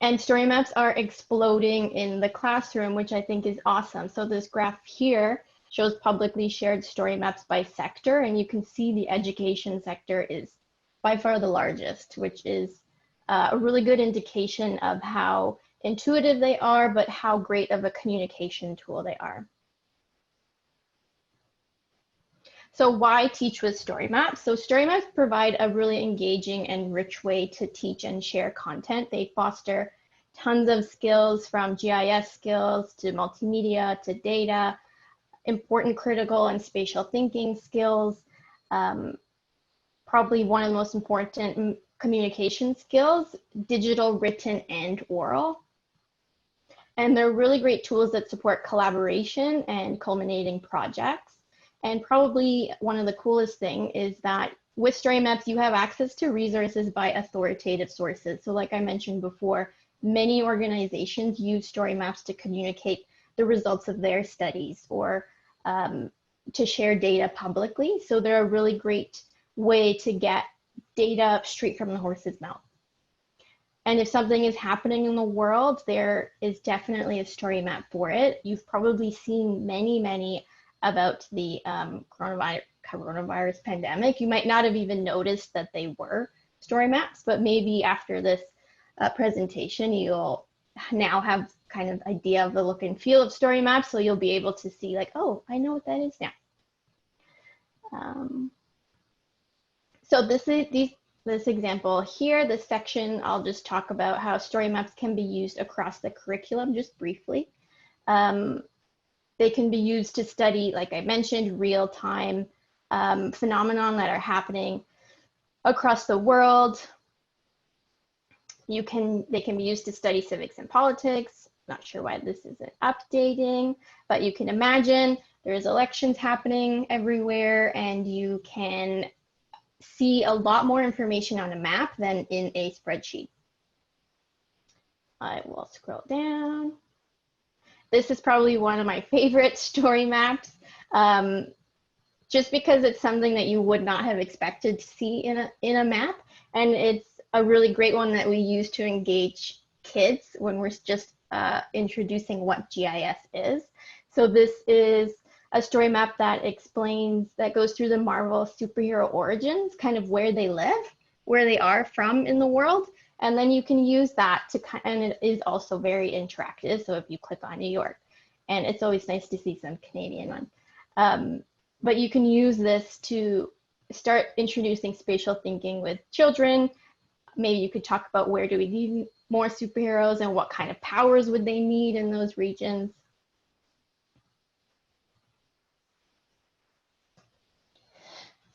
And story maps are exploding in the classroom, which I think is awesome. So this graph here shows publicly shared story maps by sector, and you can see the education sector is by far the largest, which is a really good indication of how intuitive they are, but how great of a communication tool they are. So why teach with story maps? So story maps provide a really engaging and rich way to teach and share content. They foster tons of skills, from GIS skills to multimedia to data, important critical and spatial thinking skills, probably one of the most important communication skills, digital, written, and oral. And they're really great tools that support collaboration and culminating projects. And probably one of the coolest things is that with story maps, you have access to resources by authoritative sources. So like I mentioned before, many organizations use story maps to communicate the results of their studies or to share data publicly. So they're a really great way to get data straight from the horse's mouth. And if something is happening in the world, there is definitely a story map for it. You've probably seen many about the coronavirus pandemic. You might not have even noticed that they were story maps, but maybe after this presentation, you'll now have kind of idea of the look and feel of story maps. So you'll be able to see like, oh, I know what that is now. So this example here, this section, I'll just talk about how story maps can be used across the curriculum just briefly. They can be used to study, like I mentioned, real-time phenomenon that are happening across the world. They can be used to study civics and politics. Not sure why this isn't updating, but you can imagine There's elections happening everywhere, and you can see a lot more information on a map than in a spreadsheet. I will scroll down. This is probably one of my favorite story maps, just because it's something that you would not have expected to see in a map. And it's a really great one that we use to engage kids when we're just introducing what GIS is. So this is a story map that goes through the Marvel superhero origins, kind of where they live, where they are from in the world. And then you can use that and it is also very interactive. So if you click on New York, and it's always nice to see some Canadian one. But you can use this to start introducing spatial thinking with children. Maybe you could talk about where do we need more superheroes and what kind of powers would they need in those regions.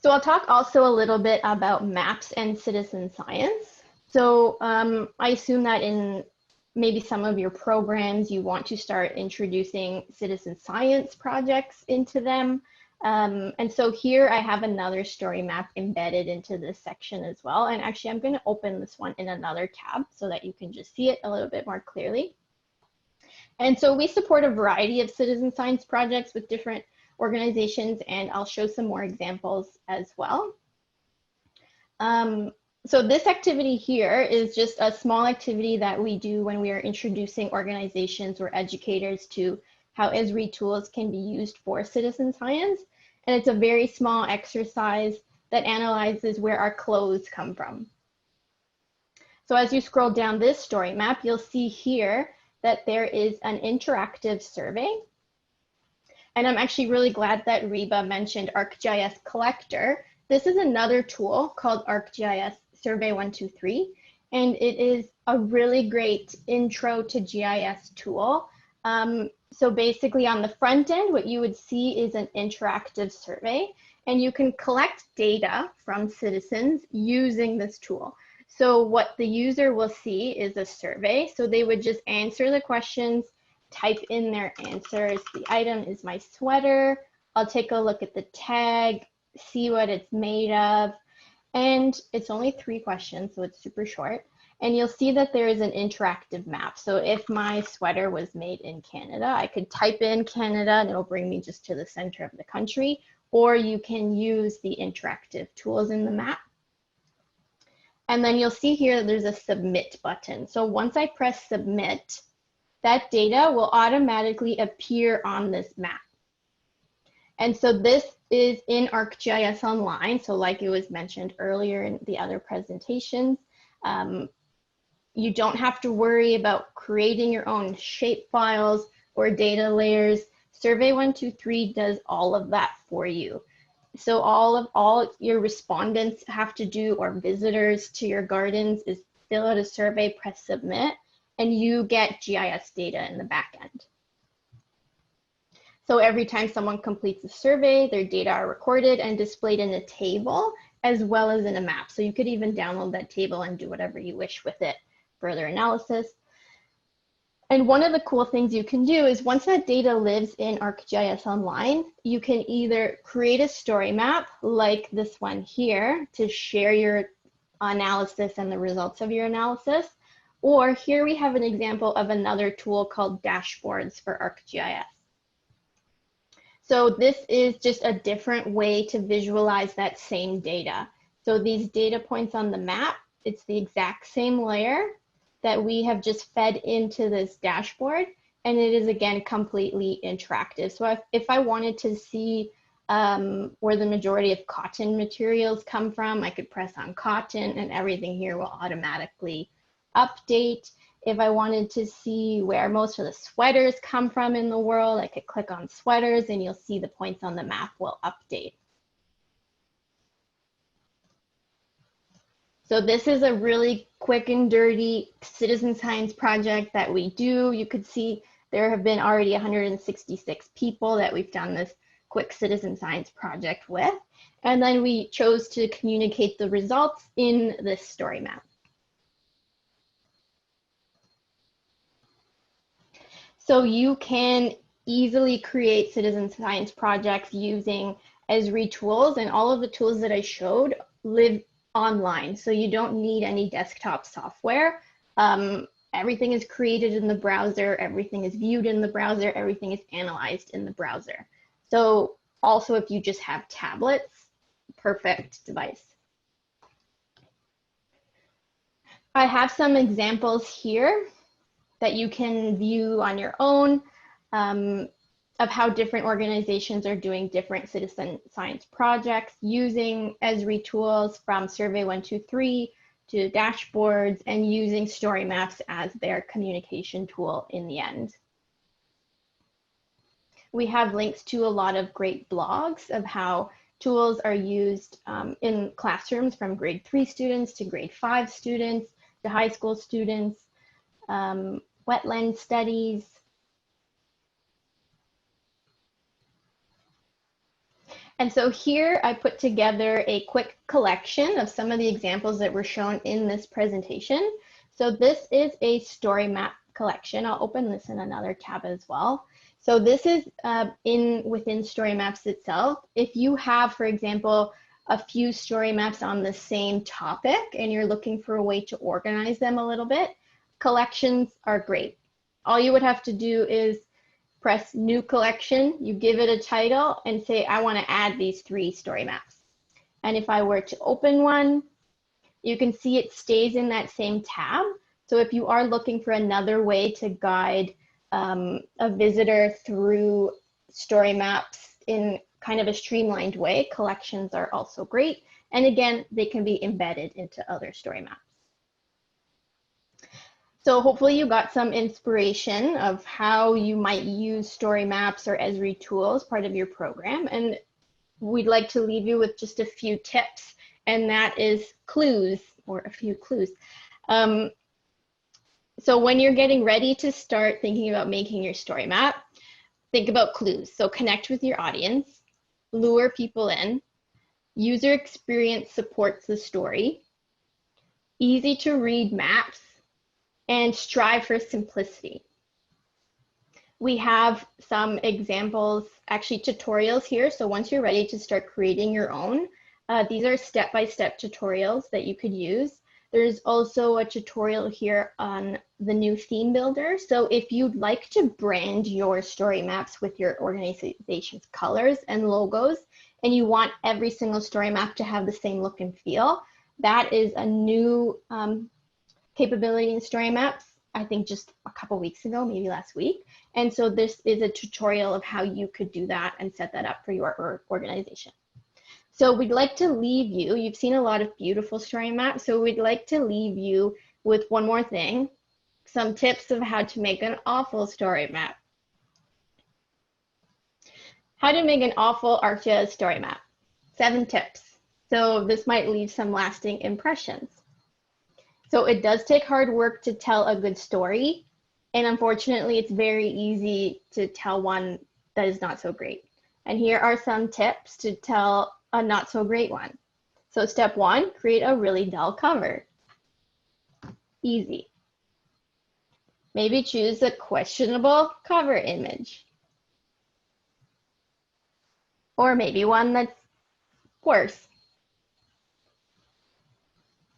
So I'll talk also a little bit about maps and citizen science. So I assume that in maybe some of your programs, you want to start introducing citizen science projects into them. And so here I have another story map embedded into this section as well. And actually, I'm going to open this one in another tab so that you can just see it a little bit more clearly. And so we support a variety of citizen science projects with different organizations, and I'll show some more examples as well. So this activity here is just a small activity that we do when we are introducing organizations or educators to how Esri tools can be used for citizen science. And it's a very small exercise that analyzes where our clothes come from. So as you scroll down this story map, you'll see here that there is an interactive survey. And I'm actually really glad that Reba mentioned ArcGIS Collector. This is another tool called ArcGIS Survey 123, and it is a really great intro to GIS tool. So basically on the front end, what you would see is an interactive survey, and you can collect data from citizens using this tool. So what the user will see is a survey. So they would just answer the questions, type in their answers. The item is my sweater. I'll take a look at the tag, see what it's made of. And it's only 3 questions, so it's super short. And you'll see that there is an interactive map. So if my sweater was made in Canada, I could type in Canada and it'll bring me just to the center of the country, or you can use the interactive tools in the map. And then you'll see here that there's a submit button. So once I press submit, that data will automatically appear on this map. And so this is in ArcGIS Online. So like it was mentioned earlier in the other presentations, you don't have to worry about creating your own shape files or data layers. Survey 123 does all of that for you. So all your respondents have to do, or visitors to your gardens, is fill out a survey, press submit, and you get GIS data in the back end. So every time someone completes a survey, their data are recorded and displayed in a table as well as in a map. So you could even download that table and do whatever you wish with it, further analysis. And one of the cool things you can do is once that data lives in ArcGIS Online, you can either create a story map like this one here to share your analysis and the results of your analysis. Or here we have an example of another tool called Dashboards for ArcGIS. So this is just a different way to visualize that same data. So these data points on the map, it's the exact same layer that we have just fed into this dashboard, and it is again completely interactive. So if I wanted to see where the majority of cotton materials come from, I could press on cotton and everything here will automatically update. If I wanted to see where most of the sweaters come from in the world, I could click on sweaters and you'll see the points on the map will update. So this is a really quick and dirty citizen science project that we do. You could see there have been already 166 people that we've done this quick citizen science project with. And then we chose to communicate the results in this story map. So you can easily create citizen science projects using Esri tools, and all of the tools that I showed live online, so you don't need any desktop software. Everything is created in the browser, everything is viewed in the browser, everything is analyzed in the browser. So also if you just have tablets, perfect device. I have some examples here that you can view on your own of how different organizations are doing different citizen science projects using Esri tools, from Survey 123 to dashboards, and using StoryMaps as their communication tool in the end. We have links to a lot of great blogs of how tools are used in classrooms, from grade 3 students to grade 5 students to high school students, wetland studies. And so here I put together a quick collection of some of the examples that were shown in this presentation. So this is a story map collection. I'll open this in another tab as well. So this is within StoryMaps itself. If you have, for example, a few story maps on the same topic and you're looking for a way to organize them a little bit, collections are great. All you would have to do is press new collection, you give it a title and say, I want to add these 3 story maps. And if I were to open one, you can see it stays in that same tab. So if you are looking for another way to guide a visitor through story maps in kind of a streamlined way, collections are also great. And again, they can be embedded into other story maps. So hopefully you got some inspiration of how you might use story maps or Esri tools part of your program. And we'd like to leave you with just a few tips, and that is clues, or a few clues. So when you're getting ready to start thinking about making your story map, think about clues. So connect with your audience, lure people in, user experience supports the story, easy to read maps, and strive for simplicity. We have some examples, actually tutorials here. So once you're ready to start creating your own, these are step-by-step tutorials that you could use. There's also a tutorial here on the new theme builder. So if you'd like to brand your story maps with your organization's colors and logos, and you want every single story map to have the same look and feel, that is a new capability in StoryMaps, I think just a couple weeks ago, maybe last week. And so this is a tutorial of how you could do that and set that up for your organization. So we'd like to leave you, you've seen a lot of beautiful story maps, so we'd like to leave you with one more thing, some tips of how to make an awful story map. How to make an awful ArcGIS story map. 7 tips. So this might leave some lasting impressions. So it does take hard work to tell a good story, and unfortunately it's very easy to tell one that is not so great. And here are some tips to tell a not so great one. So step 1, create a really dull cover. Easy. Maybe choose a questionable cover image. Or maybe one that's worse.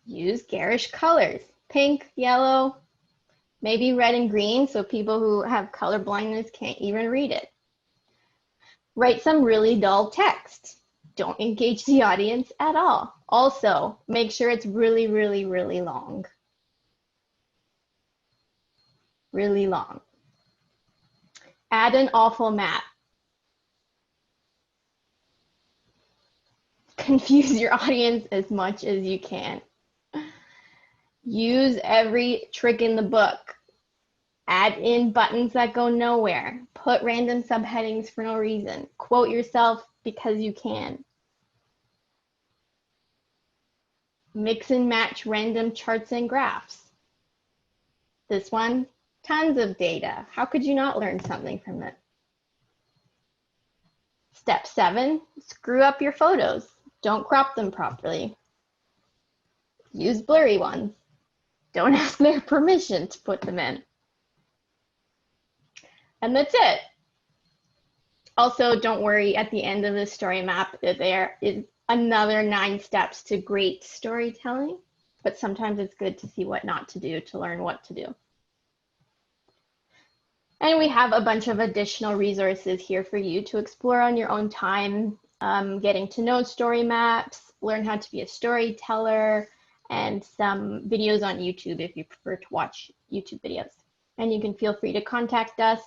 Use garish colors, pink, yellow, maybe red and green, so people who have color blindness can't even read it. Write some really dull text. Don't engage the audience at all. Also, make sure it's really, really, really long. Really long. Add an awful map. Confuse your audience as much as you can. Use every trick in the book. Add in buttons that go nowhere. Put random subheadings for no reason. Quote yourself because you can. Mix and match random charts and graphs. This one, tons of data. How could you not learn something from it? Step 7, screw up your photos. Don't crop them properly. Use blurry ones. Don't ask their permission to put them in. And that's it. Also, don't worry, at the end of the story map, there is another 9 steps to great storytelling, but sometimes it's good to see what not to do to learn what to do. And we have a bunch of additional resources here for you to explore on your own time, getting to know story maps, learn how to be a storyteller, and some videos on YouTube if you prefer to watch YouTube videos. And you can feel free to contact us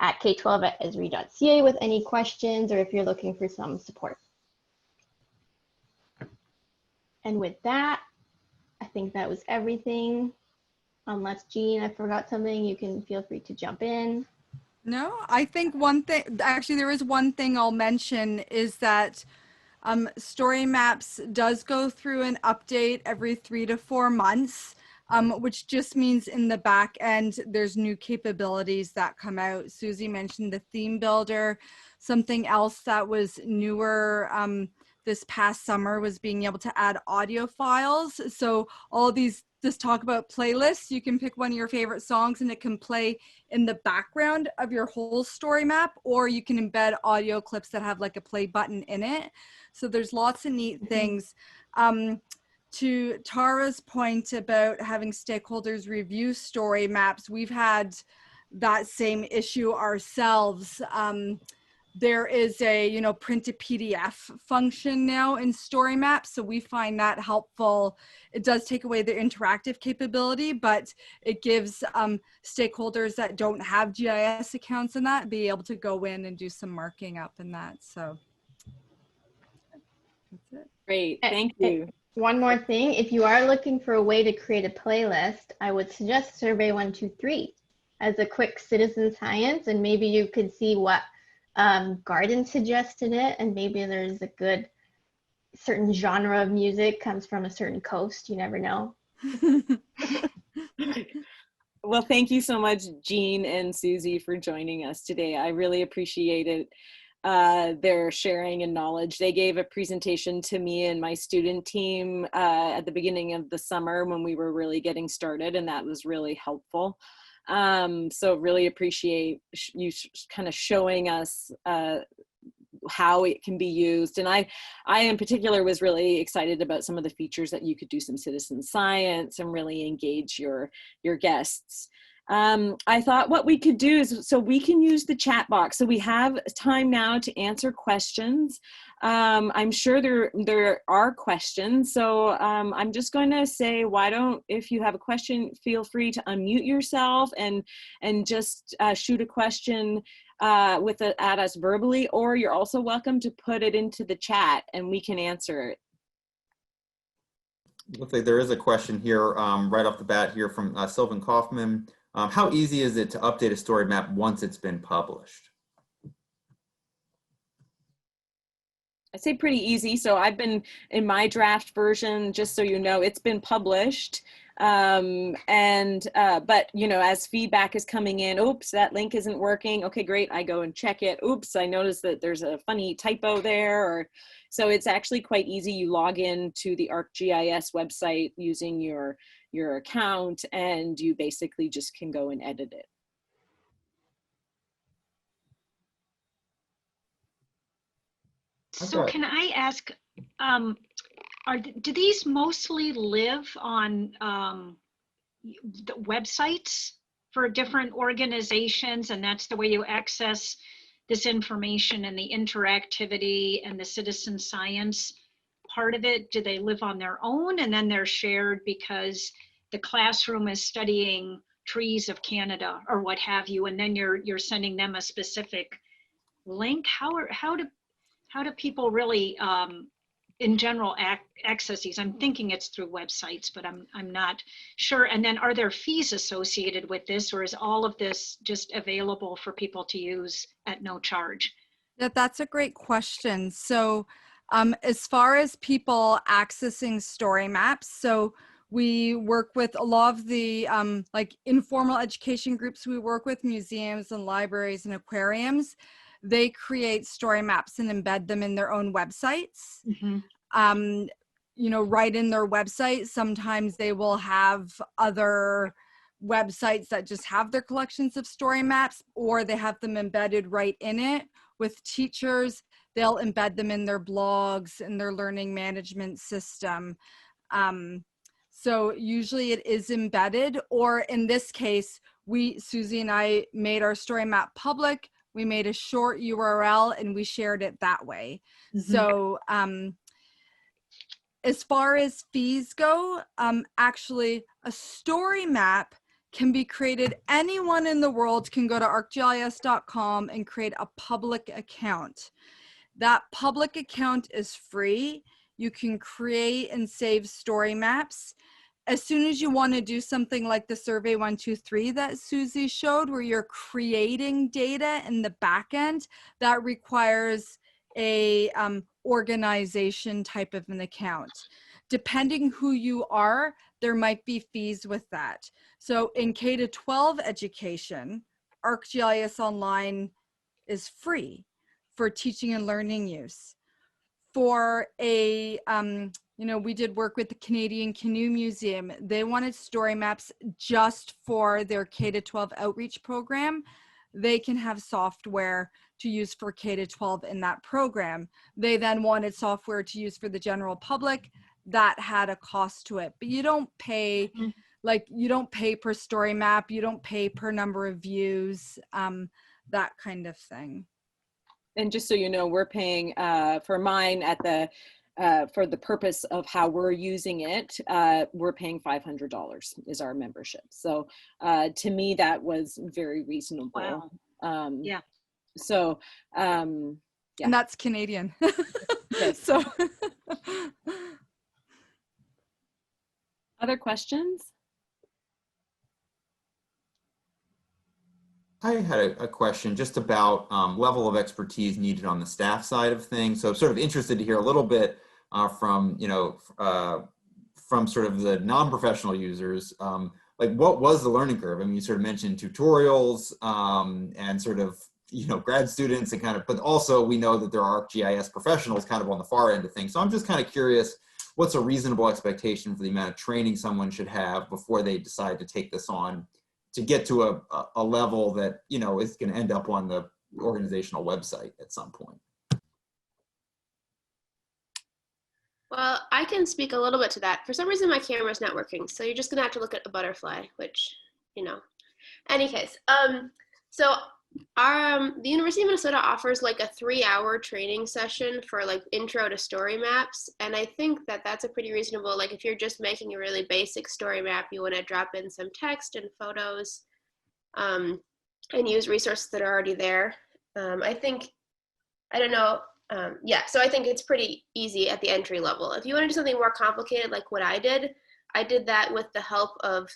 at k12@esri.ca with any questions or if you're looking for some support. And with that, I think that was everything. Unless Jean, I forgot something, you can feel free to jump in. No, I think one thing, actually there is one thing I'll mention is that StoryMaps does go through an update every 3 to 4 months, which just means in the back end, there's new capabilities that come out. Susie mentioned the theme builder. Something else that was newer this past summer was being able to add audio files. So all these, just talk about playlists, you can pick one of your favorite songs and it can play in the background of your whole story map, or you can embed audio clips that have like a play button in it. So there's lots of neat things. To Tara's point about having stakeholders review story maps, we've had that same issue ourselves. There is a, print to PDF function now in StoryMaps, so we find that helpful. It does take away the interactive capability, but it gives stakeholders that don't have GIS accounts in that be able to go in and do some marking up in that. So that's it. Great, thank you. One more thing, if you are looking for a way to create a playlist, I would suggest Survey 123 as a quick citizen science, and maybe you could see what garden suggested it, and maybe there's a good certain genre of music comes from a certain coast. You never know. Well, thank you so much, Jean and Susie, for joining us today. I really appreciated their sharing and knowledge. They gave a presentation to me and my student team at the beginning of the summer when we were really getting started, and that was really helpful. So really appreciate you kind of showing us how it can be used. And I in particular was really excited about some of the features that you could do some citizen science and really engage your guests. I thought what we could do is, so we can use the chat box. So we have time now to answer questions. I'm sure there are questions. So I'm just going to say, if you have a question, feel free to unmute yourself and just shoot a question at us verbally, or you're also welcome to put it into the chat and we can answer it. Looks like there is a question here right off the bat here from Sylvan Kaufman. How easy is it to update a story map once it's been published? I'd say pretty easy. So I've been in my draft version, just so you know, it's been published. But as feedback is coming in, oops, that link isn't working. Okay, great. I go and check it. Oops, I noticed that there's a funny typo there. So it's actually quite easy. You log in to the ArcGIS website using your account, and you basically just can go and edit it. So can I ask, do these mostly live on the websites for different organizations, and that's the way you access this information and the interactivity and the citizen science part of it? Do they live on their own and then they're shared because the classroom is studying trees of Canada or what have you, and then you're sending them a specific link? How do people really in general access these? I'm thinking it's through websites, but I'm not sure. And then are there fees associated with this, or is all of this just available for people to use at no charge? Yeah, that's a great question. So as far as people accessing story maps, so we work with a lot of the like informal education groups. We work with museums and libraries and aquariums. They create story maps and embed them in their own websites. Mm-hmm. Right in their website. Sometimes they will have other websites that just have their collections of story maps, or they have them embedded right in it, with teachers, they'll embed them in their blogs and their learning management system. So usually it is embedded, or in this case, Susie and I made our story map public. We made a short URL and we shared it that way. So as far as fees go, actually a story map can be created. Anyone in the world can go to arcgis.com and create a public account. That public account is free. You can create and save story maps. As soon as you want to do something like the survey 123 that Susie showed, where you're creating data in the back end, that requires a organization type of an account. Depending who you are, there might be fees with that. So in K-12 education, ArcGIS Online is free for teaching and learning use. For a, we did work with the Canadian Canoe Museum. They wanted story maps just for their K-12 outreach program. They can have software to use for K-12 in that program. They then wanted software to use for the general public. That had a cost to it, but you don't pay, you don't pay per story map, you don't pay per number of views, that kind of thing. And just so you know, we're paying for mine at the for the purpose of how we're using it, we're paying $500 is our membership. So to me, that was very reasonable. Wow. Yeah. So, yeah. And that's Canadian. Yes. So. Other questions? I had a question just about level of expertise needed on the staff side of things. So sort of interested to hear a little bit from, from sort of the non-professional users, like what was the learning curve? I mean, you sort of mentioned tutorials and sort of, grad students and kind of, but also we know that there are ArcGIS professionals kind of on the far end of things. So I'm just kind of curious, what's a reasonable expectation for the amount of training someone should have before they decide to take this on to get to a level that, is going to end up on the organizational website at some point? Well, I can speak a little bit to that. For some reason, my camera's not working, so you're just gonna have to look at a butterfly, which, Any case, so the University of Minnesota offers like a 3-hour training session for like intro to story maps, and I think that that's a pretty reasonable. Like if you're just making a really basic story map, you want to drop in some text and photos, and use resources that are already there. So I think it's pretty easy at the entry level. If you want to do something more complicated, like what I did that with the help of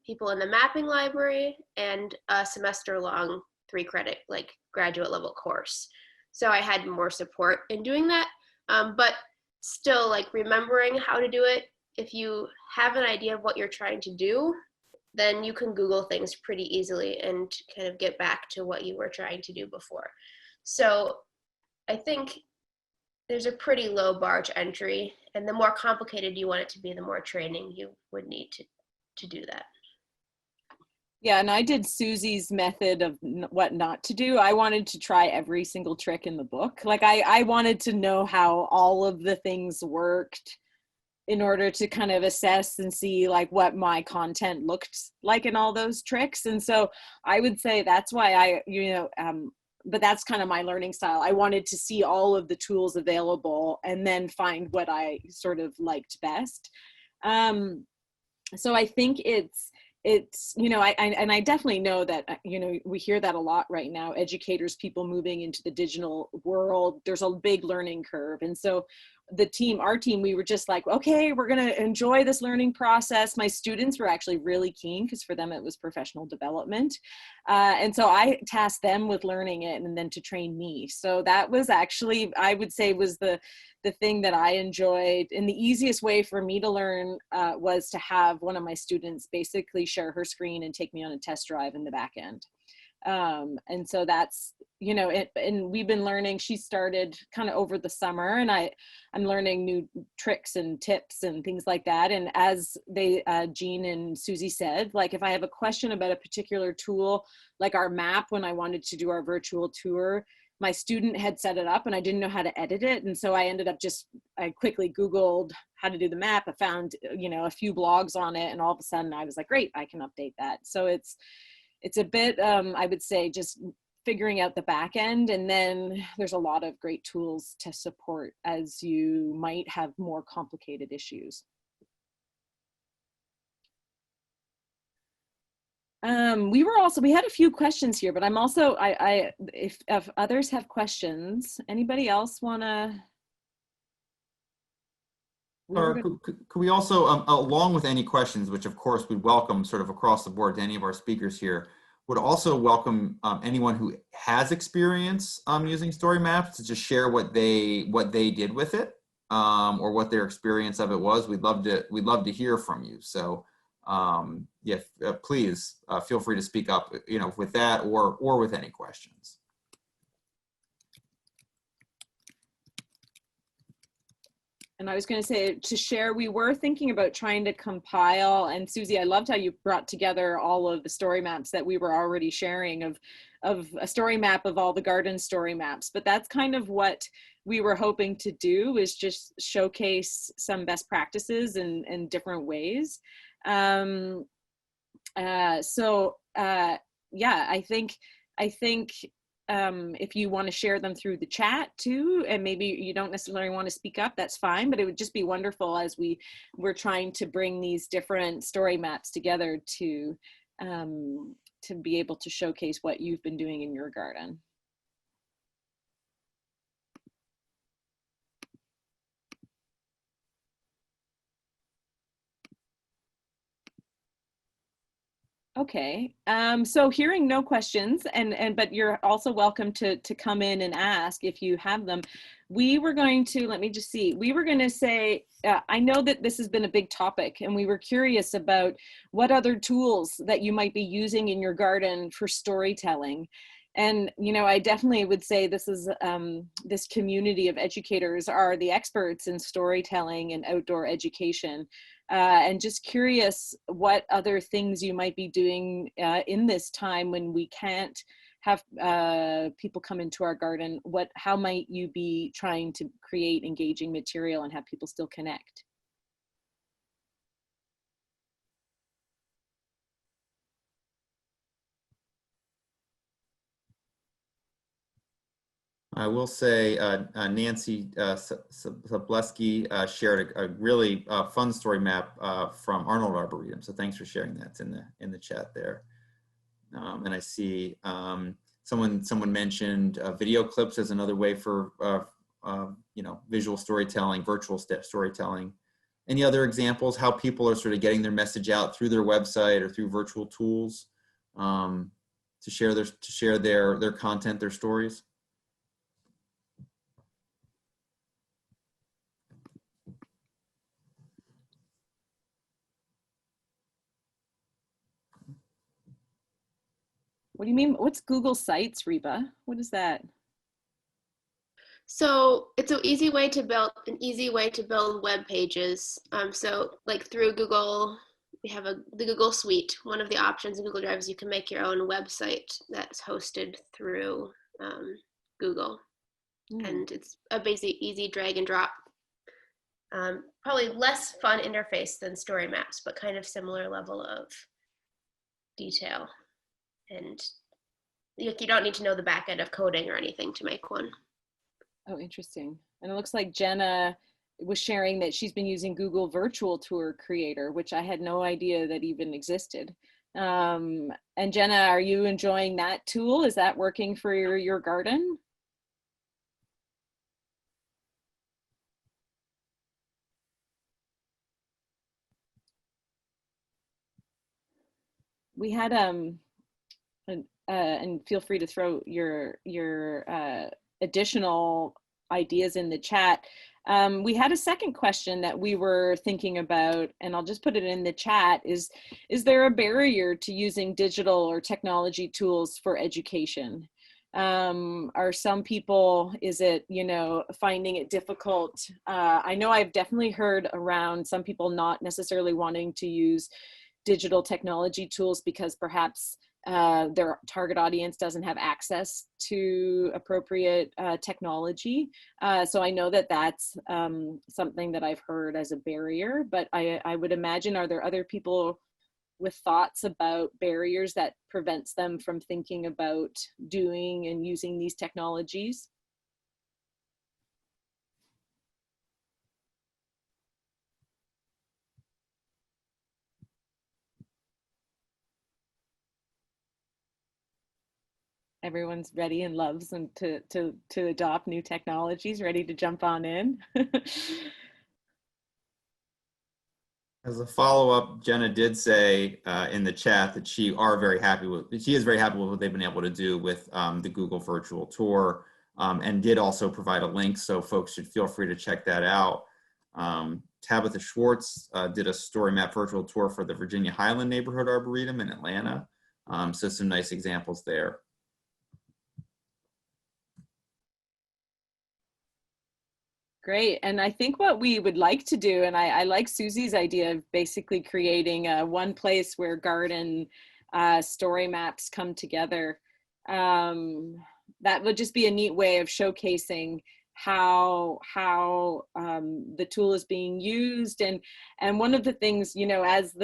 people in the mapping library and a semester-long 3-credit, like graduate level course. So I had more support in doing that, but still like remembering how to do it. If you have an idea of what you're trying to do, then you can Google things pretty easily and kind of get back to what you were trying to do before. So I think there's a pretty low bar to entry, and the more complicated you want it to be, the more training you would need to do that. Yeah, and I did Susie's method of what not to do. I wanted to try every single trick in the book. Like I wanted to know how all of the things worked in order to kind of assess and see like what my content looked like in all those tricks. And so I would say that's why but that's kind of my learning style. I wanted to see all of the tools available and then find what I sort of liked best. So I think it's I definitely know that, we hear that a lot right now, educators, people moving into the digital world, there's a big learning curve. And so our team, we were just like, okay, we're going to enjoy this learning process. My students were actually really keen because for them it was professional development. And so I tasked them with learning it and then to train me. So that was actually, I would say, was the thing that I enjoyed. And the easiest way for me to learn was to have one of my students basically share her screen and take me on a test drive in the back end. And so that's, and we've been learning, she started kind of over the summer, and I'm learning new tricks and tips and things like that. And as Jean and Susie said, like if I have a question about a particular tool, like our map, when I wanted to do our virtual tour, my student had set it up and I didn't know how to edit it. And so I ended up I quickly Googled how to do the map. I found, a few blogs on it, and all of a sudden I was like, great, I can update that. So it's a bit, I would say, just figuring out the back end. And then there's a lot of great tools to support as you might have more complicated issues. We had a few questions here, but I'm also, if others have questions, anybody else wanna? Could we also, along with any questions, which of course we'd welcome sort of across the board to any of our speakers here, would also welcome anyone who has experience using StoryMaps to just share what they did with it, or what their experience of it was. We'd love to hear from you. So yeah, please feel free to speak up, with that or with any questions. And I was going to say, to share, we were thinking about trying to compile, and Susie, I loved how you brought together all of the story maps that we were already sharing of a story map of all the garden story maps. But that's kind of what we were hoping to do, is just showcase some best practices in different ways. Yeah, I think if you want to share them through the chat too, and maybe you don't necessarily want to speak up, that's fine, but it would just be wonderful as we're trying to bring these different story maps together to be able to showcase what you've been doing in your garden. Okay, so hearing no questions, but you're also welcome to come in and ask if you have them. We were going to, let me just see, we were going to say, I know that this has been a big topic, and we were curious about what other tools that you might be using in your garden for storytelling. And, I definitely would say this is, this community of educators are the experts in storytelling and outdoor education. And just curious what other things you might be doing in this time when we can't have people come into our garden. How might you be trying to create engaging material and have people still connect? I will say Nancy Sableski shared a really fun story map from Arnold Arboretum. So thanks for sharing that. It's in the chat there. And I see someone mentioned video clips as another way for visual storytelling, virtual storytelling. Any other examples how people are sort of getting their message out through their website or through virtual tools to share their content, their stories? What do you mean? What's Google Sites, Reba? What is that? So it's an easy way to build web pages. So like through Google, we have the Google Suite. One of the options in Google Drive is you can make your own website that's hosted through Google. And it's a basic, easy drag and drop. Probably less fun interface than StoryMaps, but kind of similar level of detail. And you don't need to know the back end of coding or anything to make one. Oh, interesting. And it looks like Jenna was sharing that she's been using Google Virtual Tour Creator, which I had no idea that even existed. And Jenna, are you enjoying that tool? Is that working for your garden? We had and feel free to throw your additional ideas in the chat. We had a second question that we were thinking about, and I'll just put it in the chat, is there a barrier to using digital or technology tools for education? Are some people, is it, finding it difficult? I know I've definitely heard around some people not necessarily wanting to use digital technology tools because perhaps their target audience doesn't have access to appropriate technology. So I know that that's something that I've heard as a barrier, but I would imagine, are there other people with thoughts about barriers that prevents them from thinking about doing and using these technologies? Everyone's ready and loves and to adopt new technologies, ready to jump on in. As a follow-up, Jenna did say in the chat that she is very happy with what they've been able to do with the Google virtual tour, and did also provide a link, so folks should feel free to check that out. Tabitha Schwartz did a story map virtual tour for the Virginia Highland Neighborhood Arboretum in Atlanta. So some nice examples there. Great. And I think what we would like to do, and I like Susie's idea of basically creating one place where garden story maps come together. That would just be a neat way of showcasing how the tool is being used, and one of the things, you know, as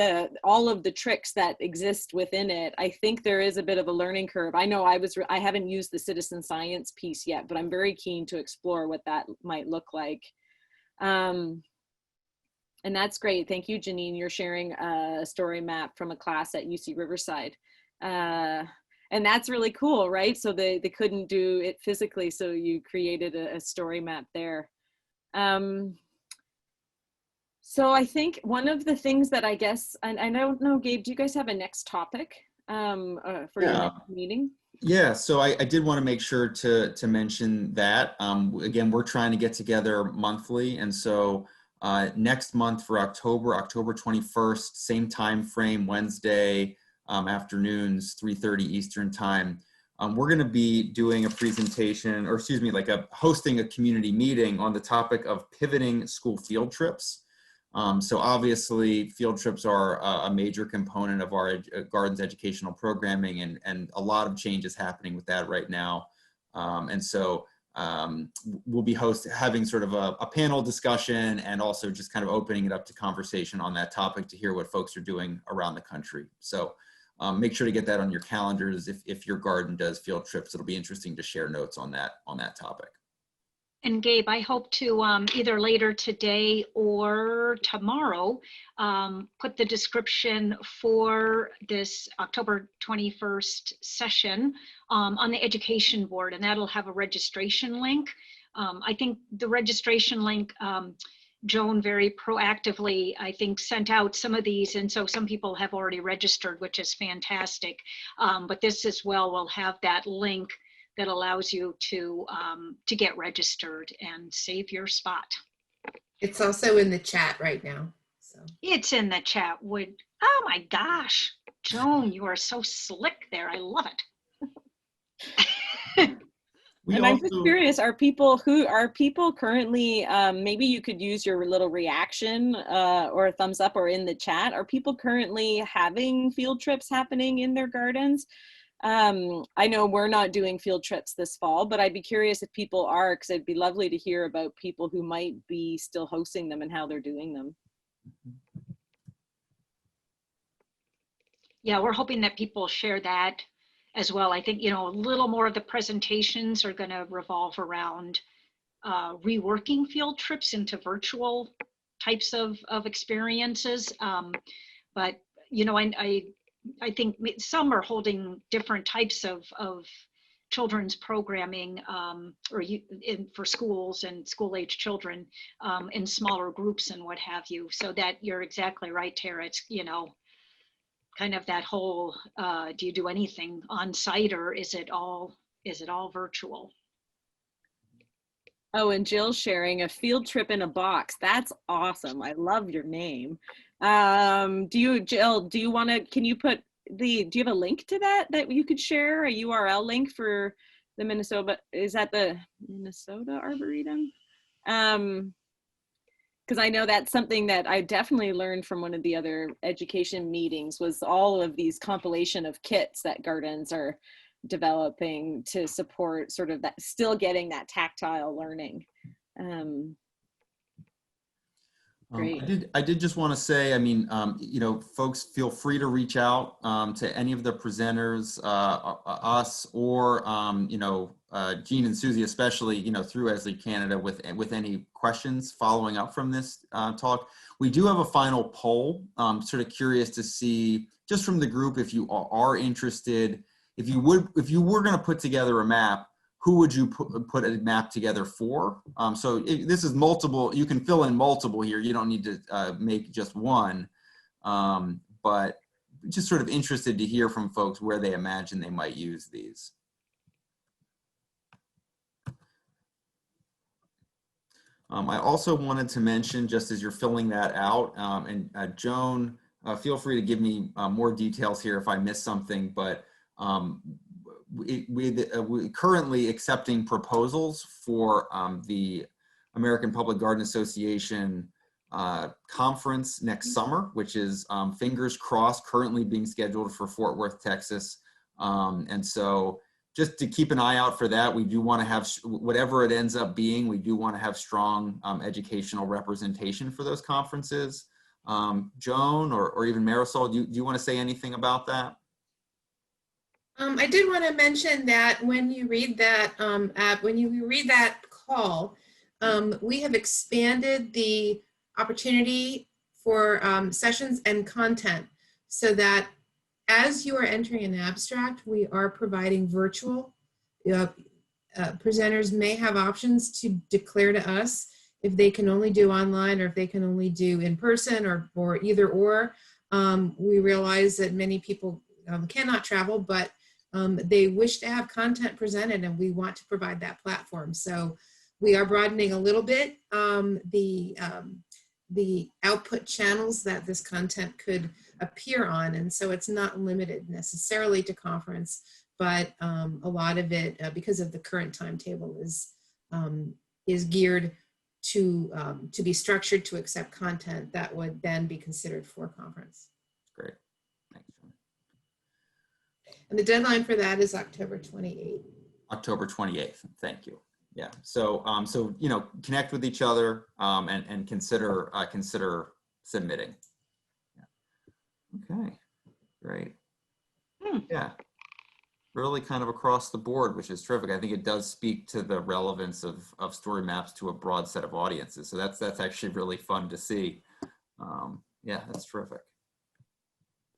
all of the tricks that exist within it, I think there is a bit of a learning curve. I know I haven't used the citizen science piece yet, but I'm very keen to explore what that might look like. And that's great. Thank you, Janine. You're sharing a story map from a class at UC Riverside. And that's really cool, right? So they couldn't do it physically, so you created a story map there. So I think one of the things that I guess, and I don't know, Gabe, do you guys have a next topic for your next meeting? Yeah, so I did want to make sure to mention that. Again, we're trying to get together monthly, and so next month for October 21st, same time frame, Wednesday, afternoons, 3:30 Eastern time. We're going to be doing a presentation, or excuse me, hosting a community meeting on the topic of pivoting school field trips. So obviously field trips are a major component of our Gardens educational programming, and a lot of changes happening with that right now. And so we'll be having sort of a panel discussion, and also just kind of opening it up to conversation on that topic to hear what folks are doing around the country. So make sure to get that on your calendars. If your garden does field trips, it'll be interesting to share notes on that topic. And Gabe, I hope to either later today or tomorrow put the description for this October 21st session on the education board, and that'll have a registration link. I think the registration link, Joan very proactively, I think, sent out some of these, and so some people have already registered, which is fantastic. But this as well will have that link that allows you to get registered and save your spot. It's also in the chat right now. So it's in the chat. Oh my gosh, Joan, you are so slick there. I love it. And I'm just curious, are people currently, maybe you could use your little reaction or a thumbs up or in the chat, are people currently having field trips happening in their gardens? I know we're not doing field trips this fall, but I'd be curious if people are, because it'd be lovely to hear about people who might be still hosting them and how they're doing them. Yeah, we're hoping that people share that as well. I think, you know, a little more of the presentations are going to revolve around reworking field trips into virtual types of experiences. But, you know, I think some are holding different types of children's programming for schools and school-age children in smaller groups and what have you. So that you're exactly right, Tara. It's, you know, kind of that whole, do you do anything on site, or is it all virtual? Oh, and Jill's sharing a field trip in a box. That's awesome. I love your name. Jill, do you want to, do you have a link to that you could share, a URL link for the Minnesota, is that the Minnesota Arboretum? because I know that's something that I definitely learned from one of the other education meetings, was all of these compilation of kits that gardens are developing to support sort of that, still getting that tactile learning. Great. I did just want to say, I mean, you know, folks, feel free to reach out to any of the presenters, us, or you know, Jean and Susie, especially, you know, through Esri Canada with any questions following up from this talk. We do have a final poll. Sort of curious to see, just from the group, if you are interested, if you were going to put together a map, who would you put a map together for? So this is multiple, you can fill in multiple here. You don't need to make just one, but just sort of interested to hear from folks where they imagine they might use these. I also wanted to mention, just as you're filling that out, and Joan, feel free to give me more details here if I miss something, but we're currently accepting proposals for the American Public Garden Association conference next summer, which is fingers crossed currently being scheduled for Fort Worth, Texas. And so just to keep an eye out for that, we do want to have, whatever it ends up being, we do want to have strong educational representation for those conferences. Joan or even Marisol, do you want to say anything about that? I did want to mention that when you read that call, we have expanded the opportunity for sessions and content, so that as you are entering an abstract, we are providing virtual. Presenters may have options to declare to us if they can only do online or if they can only do in person, or either or. We realize that many people cannot travel, but they wish to have content presented, and we want to provide that platform. So we are broadening a little bit the output channels that this content could appear on. And so it's not limited necessarily to conference, but a lot of it, because of the current timetable, is geared to be structured to accept content that would then be considered for conference. Great. Thanks, Joan. And the deadline for that is October 28th. October 28th. Thank you. Yeah. So, so you know, connect with each other and consider submitting. Yeah. Okay. Great. Yeah. Really kind of across the board, which is terrific. I think it does speak to the relevance of StoryMaps to a broad set of audiences. So that's actually really fun to see. Yeah, that's terrific.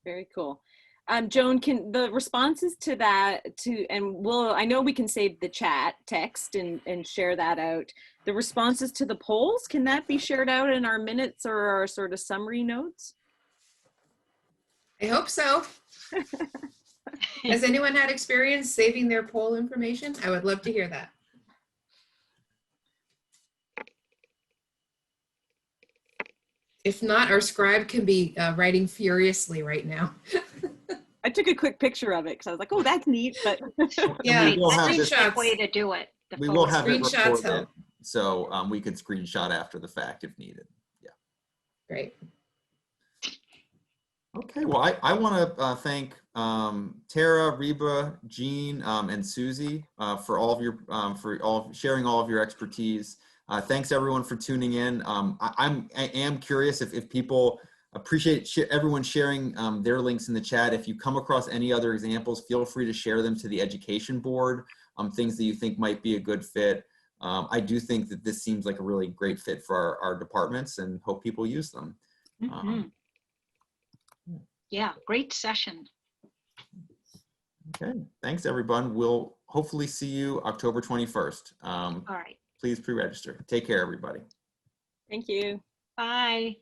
Very cool. Joan, can the responses to that, I know we can save the chat text and share that out. The responses to the polls, can that be shared out in our minutes or our sort of summary notes? I hope so. Has anyone had experience saving their poll information? I would love to hear that. If not, our scribe can be writing furiously right now. I took a quick picture of it because I was like, oh, that's neat. But yeah, screenshots. Way to do it. We will have it screenshots recorded, help. So we could screenshot after the fact if needed. Yeah. Great. Okay. Well, I want to thank Tara, Reba, Jean, and Susie for all of your sharing all of your expertise. Thanks everyone for tuning in. I am curious if people appreciate everyone sharing their links in the chat. If you come across any other examples, feel free to share them to the education board, things that you think might be a good fit. I do think that this seems like a really great fit for our departments, and hope people use them. Yeah, great session. Okay, thanks everyone. We'll hopefully see you October 21st. All right. Please pre-register. Take care, everybody. thank you. Bye.